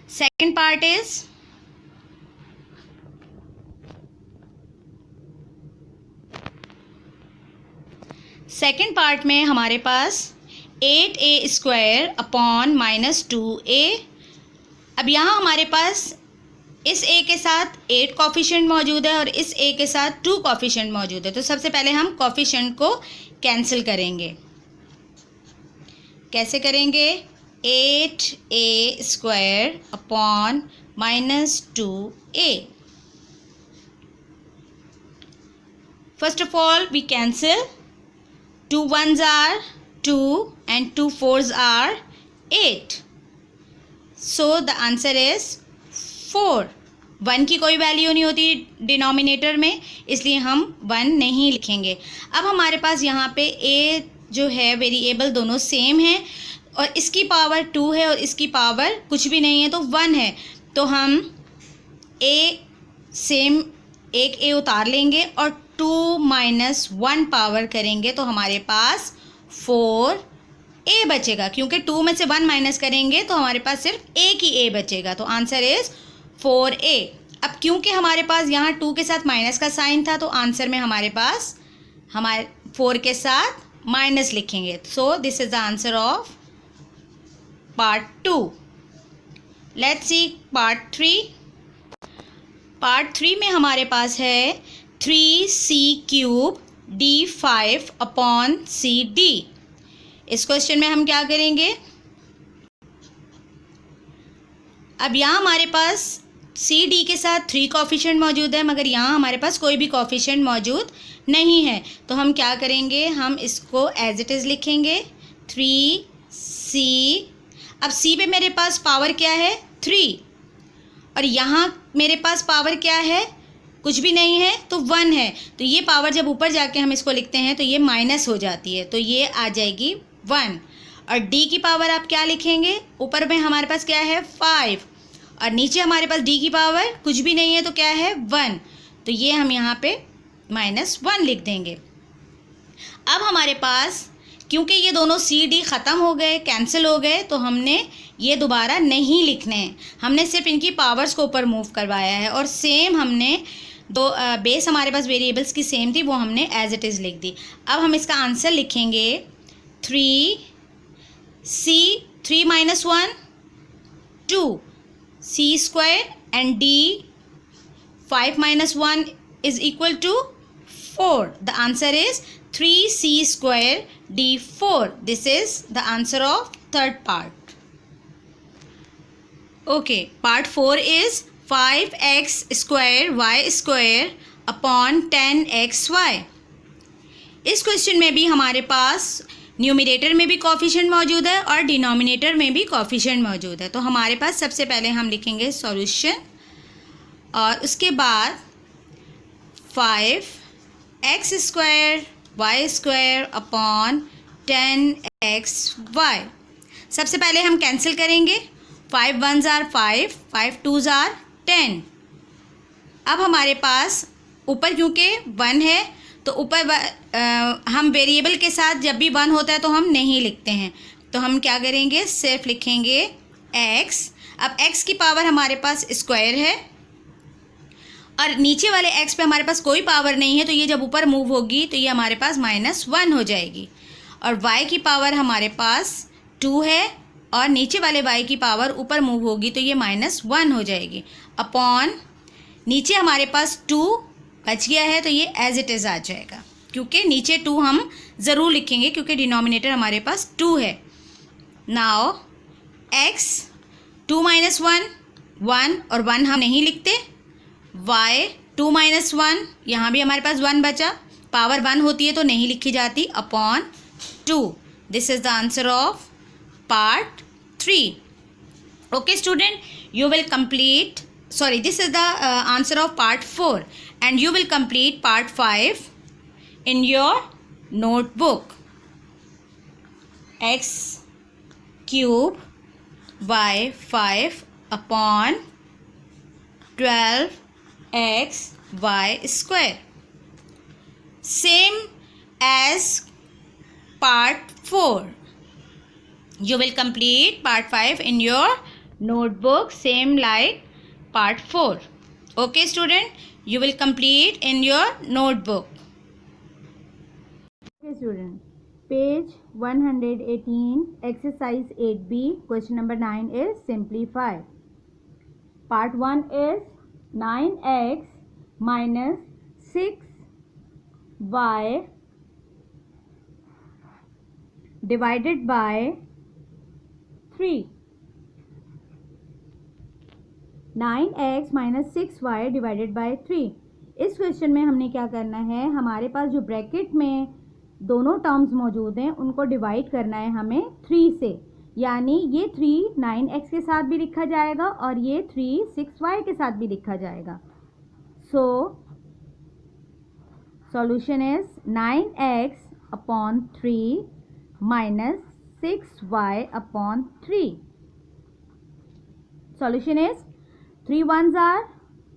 Speaker 2: Second part is second part में हमारे पास 8a² अपॉन -2a. अब यहाँ हमारे पास इस a के साथ 8 कॉफिशेंट मौजूद है और इस a के साथ 2 कॉफिशेंट मौजूद है. तो सबसे पहले हम कॉफिशेंट को कैंसिल करेंगे. कैसे करेंगे, 8a² upon -2a. First of all we cancel. 2 1s are 2 and 2 4s are 8. So the answer is 4. 1 की कोई वैल्यू नहीं होती डिनोमिनेटर में, इसलिए हम 1 नहीं लिखेंगे. अब हमारे पास यहाँ पे a जो है वेरिएबल दोनों सेम हैं और इसकी पावर 2 है और इसकी पावर कुछ भी नहीं है तो 1 है. तो हम a सेम एक a उतार लेंगे और 2 - 1 पावर करेंगे तो हमारे पास 4a बचेगा, क्योंकि 2 में से 1 माइनस करेंगे तो हमारे पास सिर्फ एक ही a बचेगा. तो आंसर इज 4a. अब क्योंकि हमारे पास यहाँ 2 के साथ माइनस का साइन था तो आंसर में हमारे पास 4 के साथ माइनस लिखेंगे. So this is the answer of part 2. Let's see part 3. Part 3 में हमारे पास है 3c³ d5 अपॉन cd. इस क्वेश्चन में हम क्या करेंगे, अब यहाँ हमारे पास cd के साथ 3 कॉफिशेंट मौजूद है, मगर यहाँ हमारे पास कोई भी कॉफिशेंट मौजूद नहीं है. तो हम क्या करेंगे, हम इसको एज इट इज़ लिखेंगे 3c. अब c पे मेरे पास पावर क्या है 3, और यहाँ मेरे पास पावर क्या है, कुछ भी नहीं है तो 1 है. तो ये पावर जब ऊपर जाके हम इसको लिखते हैं तो ये माइनस हो जाती है, तो ये आ जाएगी 1. और d की पावर आप क्या लिखेंगे, ऊपर में हमारे पास क्या है 5 और नीचे हमारे पास d की पावर कुछ भी नहीं है तो क्या है 1. तो ये हम यहाँ पे -1 लिख देंगे. अब हमारे पास क्योंकि ये दोनों CD ख़त्म हो गए, कैंसिल हो गए, तो हमने ये दोबारा नहीं लिखने हैं, हमने सिर्फ इनकी पावर्स को ऊपर मूव करवाया है. और सेम हमने दो बेस हमारे पास वेरिएबल्स की सेम थी, वो हमने एज इट इज़ लिख दी. अब हम इसका आंसर लिखेंगे 3c 3 - 1 2c² and d 5 - 1 is equal to 4. The answer is 3c² d4. This is the answer of third part. Okay, part 4 is 5x² y² upon 10xy. इस question में भी हमारे पास numerator में भी कोफिशिएंट मौजूद है और डिनोमिनेटर में भी कोफिशिएंट मौजूद है। तो हमारे पास सबसे पहले हम लिखेंगे सॉल्यूशन और उसके बाद 5x² y² अपॉन 10xy। सबसे पहले हम कैंसिल करेंगे, 5 1s are 5, 5 2s are 10। अब हमारे पास ऊपर क्योंकि 1 है तो ऊपर हम वेरिएबल के साथ जब भी 1 होता है तो हम नहीं लिखते हैं, तो हम क्या करेंगे, सिर्फ लिखेंगे x। अब x की पावर हमारे पास स्क्वायर है और नीचे वाले x पे हमारे पास कोई पावर नहीं है, तो ये जब ऊपर मूव होगी तो ये हमारे पास -1 हो जाएगी। और y की पावर हमारे पास 2 है और नीचे वाले y की पावर ऊपर मूव होगी तो ये -1 हो जाएगी। अपॉन नीचे हमारे पास 2 बच गया है तो ये एज इट इज़ आ जाएगा, क्योंकि नीचे 2 हम ज़रूर लिखेंगे क्योंकि डिनोमिनेटर हमारे पास 2 है। नाउ x 2 - 1 1 और 1 हम नहीं लिखते, y 2 - 1 यहाँ भी हमारे पास 1 बचा, पावर 1 होती है तो नहीं लिखी जाती, upon 2। This is the answer of part 3। Okay student, you will complete, sorry, this is the answer of part 4 and you will complete part 5 in your notebook. x³ by 5 upon 12xy², same as part 4. You will complete part 5 in your notebook, same like part 4. Okay student, you will complete in your notebook. Okay student, page 118, exercise 8b, question number 9 is simplify. Part 1 is 9x minus 6y divided by 3. 9x minus 6y divided by 3। इस question में हमने क्या करना है, हमारे पास जो bracket में दोनों टर्म्स मौजूद हैं उनको डिवाइड करना है हमें 3 से, यानी ये 3 9x के साथ भी लिखा जाएगा और ये 3 6y के साथ भी लिखा जाएगा। So solution is 9x upon 3 minus 6y upon 3। Solution is 3 1s are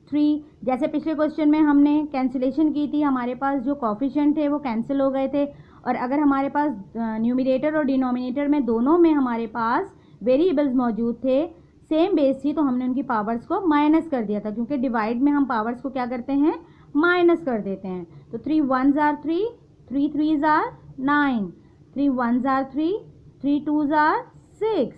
Speaker 2: 3। जैसे पिछले क्वेश्चन में हमने कैंसिलेशन की थी, हमारे पास जो कोफिशिएंट थे वो कैंसिल हो गए थे, और अगर हमारे पास न्यूमरेटर और डिनोमिनेटर में दोनों में हमारे पास वेरिएबल्स मौजूद थे, सेम बेस थी, तो हमने उनकी पावर्स को माइनस कर दिया था, क्योंकि डिवाइड में हम पावर्स को क्या करते हैं, माइनस कर देते हैं। तो 3 1s are 3, 3 3s are 9, 3 1s are 3, 3 2s are 6।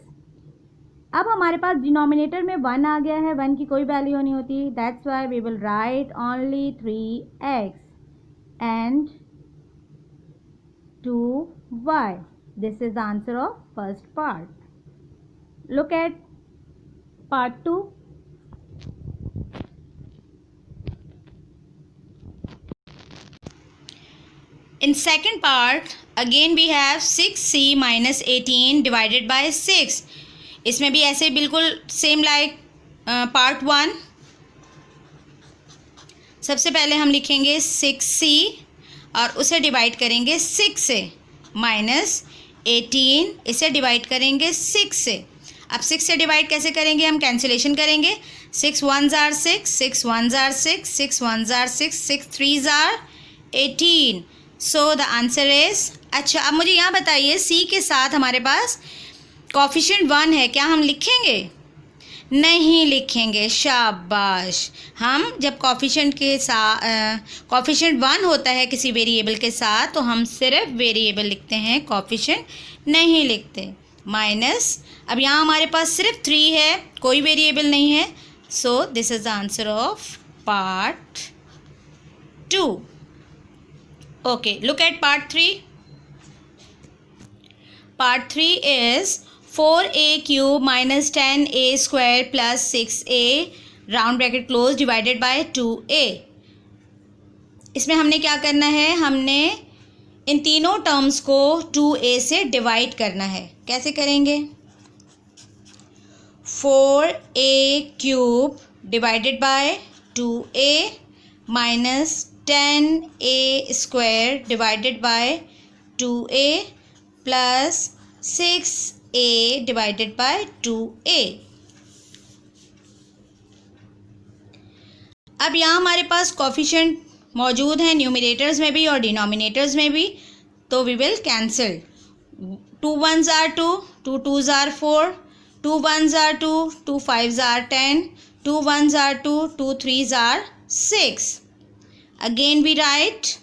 Speaker 2: अब हमारे पास डिनोमिनेटर में 1 आ गया है, 1 की कोई वैल्यू नहीं होती, that's why we will write only 3x and 2y। This is the answer of first part. Look at part 2। In second part again we have 6c minus 18 divided by 6। इसमें भी ऐसे बिल्कुल सेम लाइक पार्ट 1। सबसे पहले हम लिखेंगे 6c और उसे डिवाइड करेंगे 6 से, माइनस 18 इसे डिवाइड करेंगे 6 से। अब 6 से डिवाइड कैसे करेंगे, हम कैंसिलेशन करेंगे, 6 1s are 6, 6 1s are 6, 6 1s are 6, 6 3s are 18। So the answer is, अच्छा अब मुझे यहाँ बताइए, सी के साथ हमारे पास कोफिशिएंट 1 है, क्या हम लिखेंगे? नहीं लिखेंगे, शाबाश। हम जब कोफिशिएंट के साथ कोफिशिएंट 1 होता है किसी वेरिएबल के साथ तो हम सिर्फ वेरिएबल लिखते हैं, कोफिशिएंट नहीं लिखते। माइनस, अब यहाँ हमारे पास सिर्फ 3 है, कोई वेरिएबल नहीं है, सो this is the answer of part 2। Okay, look at part 3. Part 3 is 4a cube minus 10a square plus 6a round bracket close divided by 2a। इसमें हमने क्या करना है, हमने इन तीनों टर्म्स को 2a से डिवाइड करना है। कैसे करेंगे? 4a cube divided by 2a minus 10a square divided by 2a plus 6a divided by 2a। अब यहाँ हमारे पास कोफिशिएंट मौजूद हैं न्यूमरेटर्स में भी और डिनोमिनेटर्स में भी, तो we will cancel. 2 1s are 2, 2 2s are 4, 2 1s are 2, 2 5s are 10, 2 1s are 2, 2 3s are 6. Again we write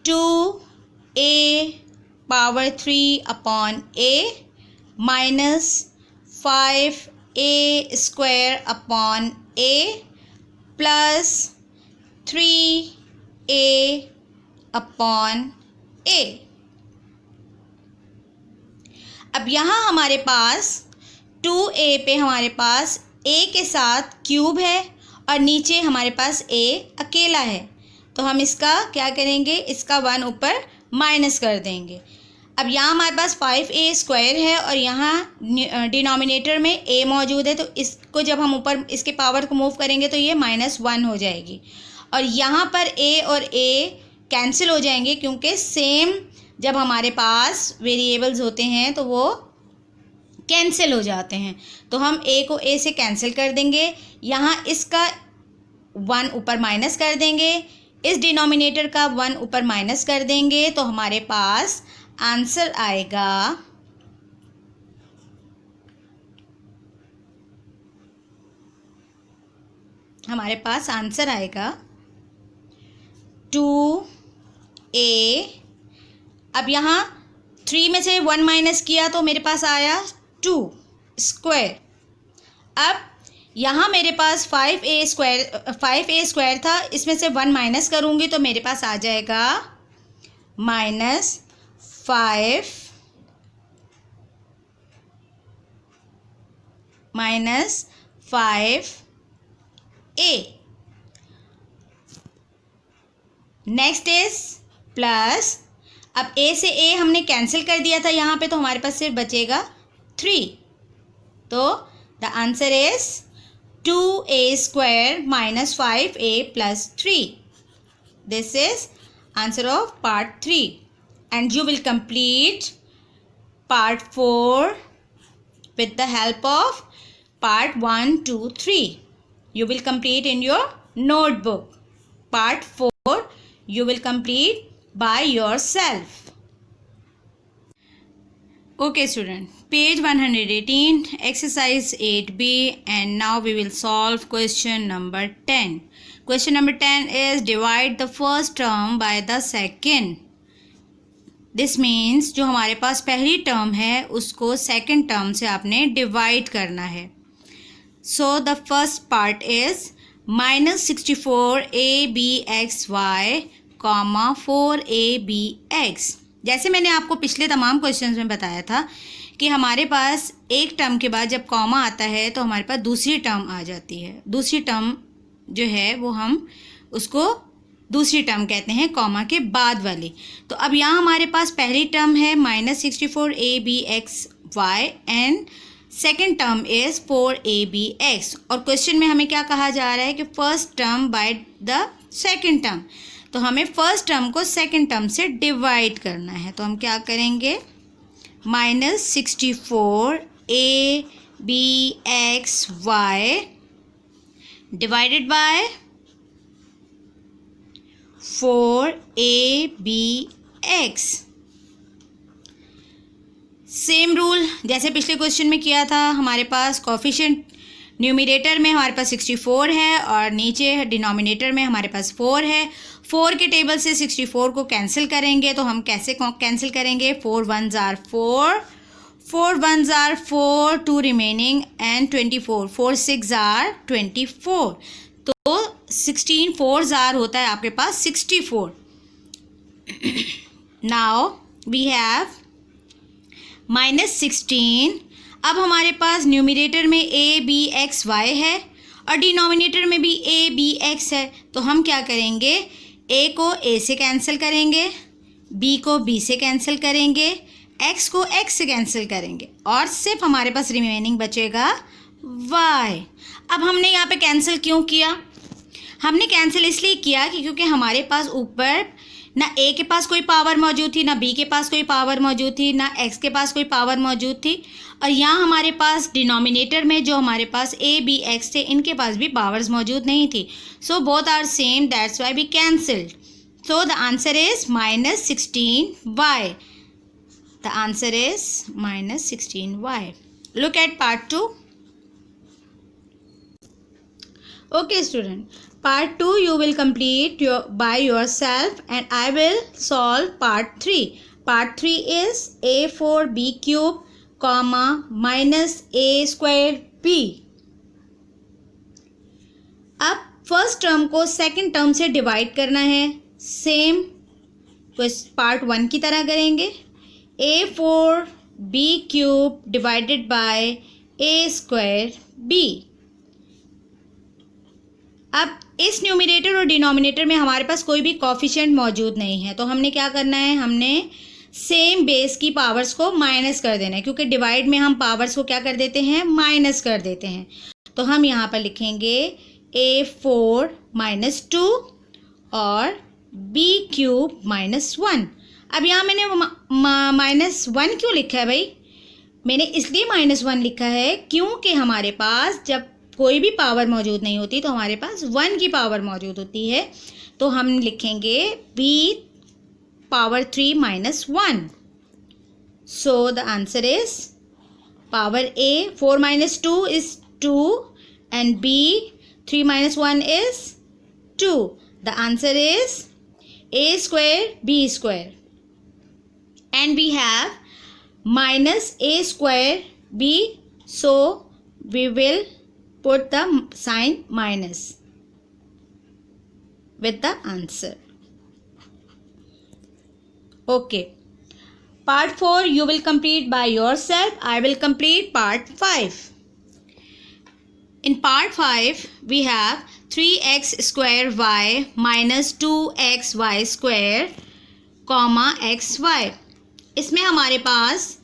Speaker 2: 2a power 3 upon a minus 5a square upon a plus 3a upon a। अब यहाँ हमारे पास 2a पे हमारे पास a के साथ cube है और नीचे हमारे पास a अकेला है, तो हम इसका क्या करेंगे, इसका 1 ऊपर माइनस कर देंगे। अब यहाँ हमारे पास 5a स्क्वायर है और यहाँ डिनोमिनेटर में a मौजूद है, तो इसको जब हम ऊपर इसके पावर को मूव करेंगे तो ये -1 हो जाएगी और यहाँ पर a और a कैंसिल हो जाएंगे, क्योंकि सेम जब हमारे पास वेरिएबल्स होते हैं तो वो कैंसिल हो जाते हैं। तो हम a को a से कैंसिल कर देंगे, यहाँ इसका 1 ऊपर माइनस कर देंगे, इस डिनोमिनेटर का 1 ऊपर माइनस कर देंगे, तो हमारे पास आंसर आएगा हमारे पास आंसर आएगा 2a। अब यहाँ 3 में से 1 माइनस किया तो मेरे पास आया 2 स्क्वायर। अब यहाँ मेरे पास 5a स्क्वायर था, इसमें से 1 माइनस करूँगी तो मेरे पास आ जाएगा -5 5a। नेक्स्ट इज प्लस, अब a से a हमने कैंसिल कर दिया था यहाँ पे, तो हमारे पास सिर्फ बचेगा 3, तो the answer is 2a square minus 5a plus 3। This is answer of part 3 and you will complete part 4 with the help of part 1, 2, 3. You will complete in your notebook. Part 4 you will complete by yourself. Okay student, page 118, exercise 8b, and now we will solve question number 10. Question number 10 is divide the first term by the second. This means जो हमारे पास पहली term है उसको second term से आपने divide करना है। So the first part is -64abxy, 4abx। जैसे मैंने आपको पिछले तमाम क्वेश्चंस में बताया था कि हमारे पास एक टर्म के बाद जब कॉमा आता है तो हमारे पास दूसरी टर्म आ जाती है। दूसरी टर्म जो है वो हम उसको दूसरी टर्म कहते हैं कॉमा के बाद वाली। तो अब यहाँ हमारे पास पहली टर्म है -64abxy and second term is 4abx, और क्वेश्चन में हमें क्या कहा जा रहा है कि first term by the second term. तो हमें फर्स्ट टर्म को सेकेंड टर्म से डिवाइड करना है, तो हम क्या करेंगे, -64abxy divided by 4abx। Same rule जैसे पिछले क्वेश्चन में किया था, हमारे पास कोफिशिएंट न्यूमरेटर में हमारे पास 64 है और नीचे डिनोमिनेटर में हमारे पास 4 है। 4 के टेबल से 64 को कैंसिल करेंगे, तो हम कैसे कैंसिल करेंगे, 4 1s are 4, 4 1s are 4, 2 remaining and 24, 4 6 are 24, तो 16 4s are होता है आपके पास 64। Now we have -16। अब हमारे पास न्यूमरेटर में abxy है और डिनोमिनेटर में भी abx है, तो हम क्या करेंगे,
Speaker 1: ए को ए से कैंसिल करेंगे, बी को बी से कैंसिल करेंगे, एक्स को एक्स से कैंसिल करेंगे और सिर्फ हमारे पास रिमेनिंग बचेगा वाई। अब हमने यहाँ पे कैंसिल क्यों किया? हमने कैंसिल इसलिए किया कि क्योंकि हमारे पास ऊपर ना ए के पास कोई पावर मौजूद थी, ना बी के पास कोई पावर मौजूद थी, ना एक्स के पास कोई पावर मौजूद थी, और यहाँ हमारे पास डिनोमिनेटर में जो हमारे पास ए बी एक्स थे इनके पास भी पावर्स मौजूद नहीं थी। So both are same, that's why we cancelled. So the answer is -16y. The answer is -16y. Look at part 2. Okay student, part 2 you will complete by yourself and I will solve part 3. Part 3 is a4b cube comma minus a square b. अब first term को second term से divide करना है, same part 1 की तरह करेंगे। a4b cube divided by a square b। अब इस न्यूमरेटर और डिनोमिनेटर में हमारे पास कोई भी कोफिशिएंट मौजूद नहीं है, तो हमने क्या करना है, हमने सेम बेस की पावर्स को माइनस कर देना है, क्योंकि डिवाइड में हम पावर्स को क्या कर देते हैं, माइनस कर देते हैं। तो हम यहाँ पर लिखेंगे a4 - 2 और b क्यूब -1। अब यहाँ मैंने -1 क्यों लिखा है भाई? मैंने इसलिए -1 लिखा है क्योंकि हमारे पास जब कोई भी पावर मौजूद नहीं होती तो हमारे पास 1 की पावर मौजूद होती है। तो हम लिखेंगे b power 3 - 1। So the answer is power a 4 - 2 is 2 and b 3 - 1 is 2. The answer is a square b square. And we have minus a square b, so we will put the sign minus with the answer. Okay, part 4 you will complete by yourself. I will complete part 5. In part 5 we have 3x square y minus 2xy square comma xy. इसमें हमारे पास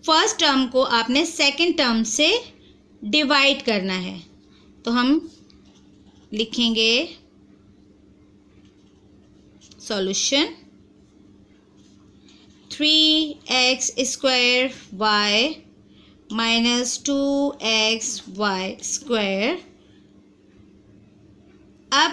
Speaker 1: first term को आपने second term से divide करना है, तो हम लिखेंगे solution 3x square y minus 2xy square. अब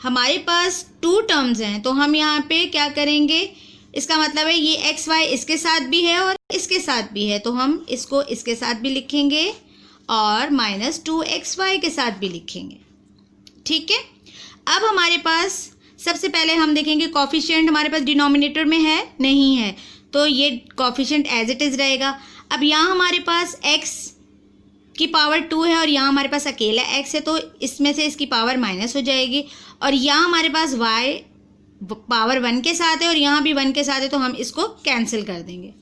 Speaker 1: हमारे पास 2 टर्म्स हैं, तो हम यहाँ पे क्या करेंगे, इसका मतलब है ये एक्स वाई इसके साथ भी है और इसके साथ भी है, तो हम इसको इसके साथ भी लिखेंगे और -2xy के साथ भी लिखेंगे। ठीक है, अब हमारे पास सबसे पहले हम देखेंगे कोफिशिएंट हमारे पास डिनोमिनेटर में है नहीं है, तो ये कोफिशिएंट एज इट इज़ रहेगा। अब यहाँ हमारे पास x की पावर 2 है और यहाँ हमारे पास अकेला x है, तो इसमें से इसकी पावर माइनस हो जाएगी, और यहाँ हमारे पास y पावर 1 के साथ है और यहाँ भी 1 के साथ है, तो हम इसको कैंसिल कर देंगे।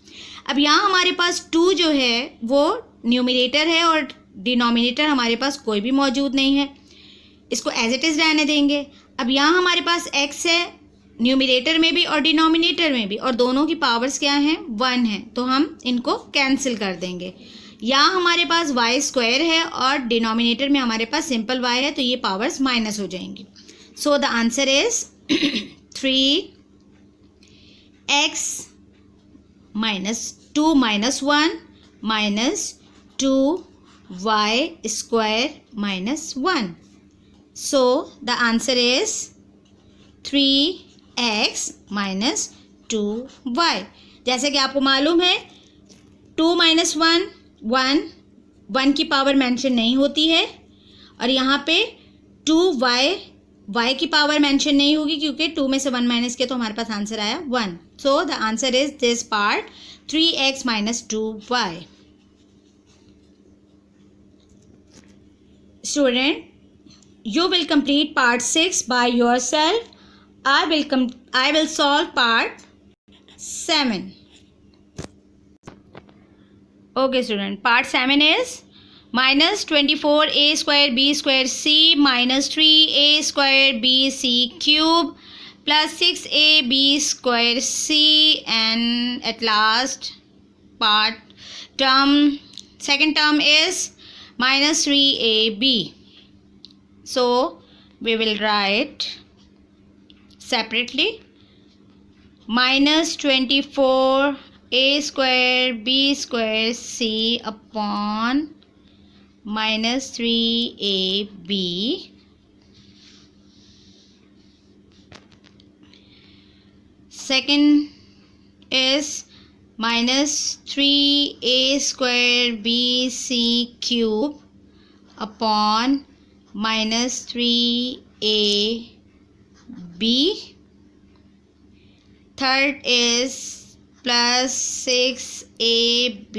Speaker 1: अब यहाँ हमारे पास 2 जो है वो न्यूमरेटर है और डिनोमिनेटर हमारे पास कोई भी मौजूद नहीं है, इसको एज इट इज़ रहने देंगे। अब यहाँ हमारे पास x है न्यूमरेटर में भी और डिनोमिनेटर में भी, और दोनों की पावर्स क्या हैं, 1 है, तो हम इनको कैंसिल कर देंगे। यहाँ हमारे पास y स्क्वायर है और डिनोमिनेटर में हमारे पास सिंपल y है, तो ये पावर्स माइनस हो जाएंगी। सो the answer is 3x - 2 - 1 -2y square -1. So the answer is 3x - 2y. जैसे कि आपको मालूम है 2 - 1 की पावर मेंशन नहीं होती है, और यहाँ पे 2y y की पावर मेंशन नहीं होगी, क्योंकि 2 में से 1 माइनस किया तो हमारे पास आंसर आया 1. सो the answer is this part 3x - 2y. Student, you will complete part 6 by yourself. I will solve part 7. Okay student, part 7 is
Speaker 2: minus 24a square b square c minus 3a square b c cube plus 6ab square c, and at last part term, second term is minus 3ab. So we will write separately minus 24a square b square c upon minus 3ab. Second is minus 3a square bc cube upon minus 3ab. Third is plus 6ab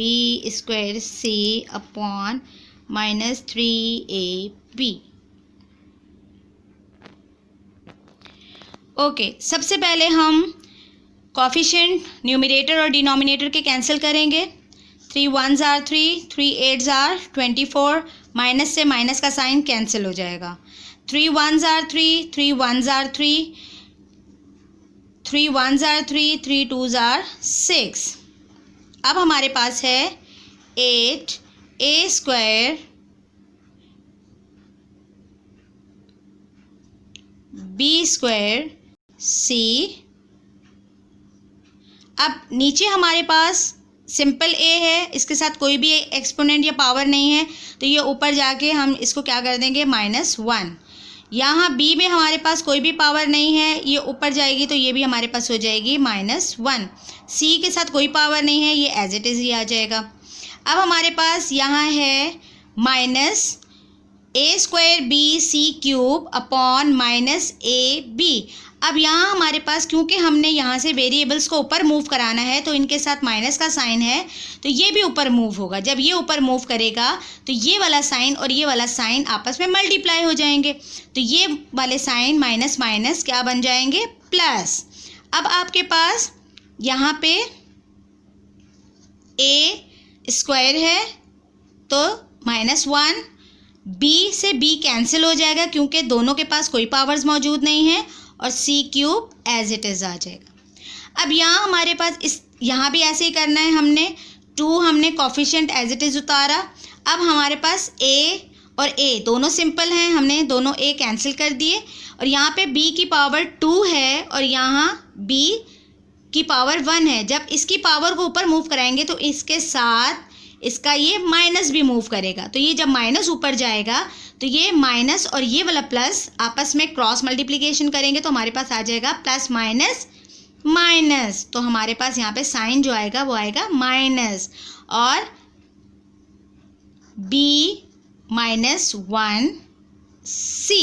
Speaker 2: square c upon minus 3ab. Okay, सबसे पहले हम coefficient numerator और denominator के cancel करेंगे. 3 1s are 3, 3 8s are 24, minus से minus का sign cancel हो जाएगा. 3 1s are 3, 3 1s are 3, 3 1s are 3, 3 2s are 6. अब हमारे पास है 8a square b square c. अब नीचे हमारे पास सिंपल a है, इसके साथ कोई भी एक्सपोनेंट या पावर नहीं है, तो ये ऊपर जाके हम इसको क्या कर देंगे -1. यहाँ b में हमारे पास कोई भी पावर नहीं है, ये ऊपर जाएगी तो ये भी हमारे पास हो जाएगी -1. c के साथ कोई पावर नहीं है, ये एज इट इज़ ही आ जाएगा. अब हमारे पास यहाँ है minus a square B C cube upon minus A B. अब यहाँ हमारे पास क्योंकि हमने यहाँ से वेरिएबल्स को ऊपर मूव कराना है तो इनके साथ माइनस का साइन है, तो ये भी ऊपर मूव होगा. जब ये ऊपर मूव करेगा तो ये वाला साइन और ये वाला साइन आपस में मल्टीप्लाई हो जाएंगे, तो ये वाले साइन माइनस माइनस क्या बन जाएंगे प्लस. अब आपके पास यहाँ पे a स्क्वायर है तो -1, b से b कैंसिल हो जाएगा क्योंकि दोनों के पास कोई पावर्स मौजूद नहीं है, और c cube as it is आ जाएगा. अब यहाँ हमारे पास यहाँ भी ऐसे ही करना है. हमने 2 हमने कॉफिशिएंट एज इट इज़ उतारा. अब हमारे पास a और a दोनों सिंपल हैं, हमने दोनों a कैंसिल कर दिए, और यहाँ पे b की पावर 2 है और यहाँ b की पावर 1 है. जब इसकी पावर को ऊपर मूव कराएंगे तो इसके साथ इसका ये माइनस भी मूव करेगा, तो ये जब माइनस ऊपर जाएगा तो ये माइनस और ये वाला प्लस आपस में क्रॉस मल्टीप्लिकेशन करेंगे तो हमारे पास आ जाएगा प्लस माइनस माइनस. तो हमारे पास यहाँ पे साइन जो आएगा वो आएगा माइनस, और b -1 c.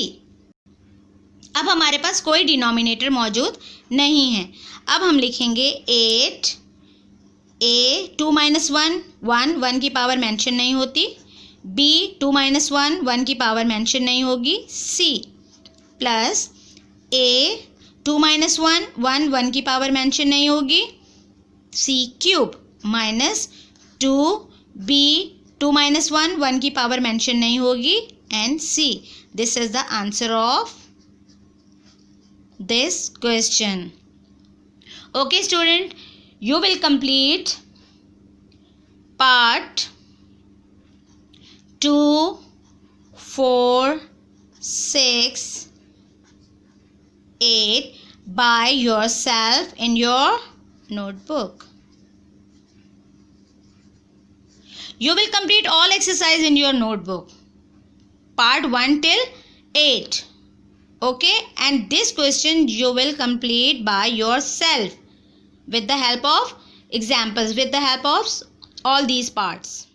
Speaker 2: अब हमारे पास कोई डिनोमिनेटर मौजूद नहीं है. अब हम लिखेंगे 8 a 2 -1 1 की पावर मेंशन नहीं होती, b 2 -1 1 की पावर मेंशन नहीं होगी, c प्लस a 2 -1 1 की पावर मेंशन नहीं होगी, c क्यूब माइनस 2b 2 -1 1 की पावर मेंशन नहीं होगी, and c. This is the answer of this question. Okay student, you will complete part 2, 4, 6, 8 by yourself in your notebook. You will complete all exercise in your notebook, part 1 till 8. Okay, and this question you will complete by yourself with the help of examples, with the help of all these parts.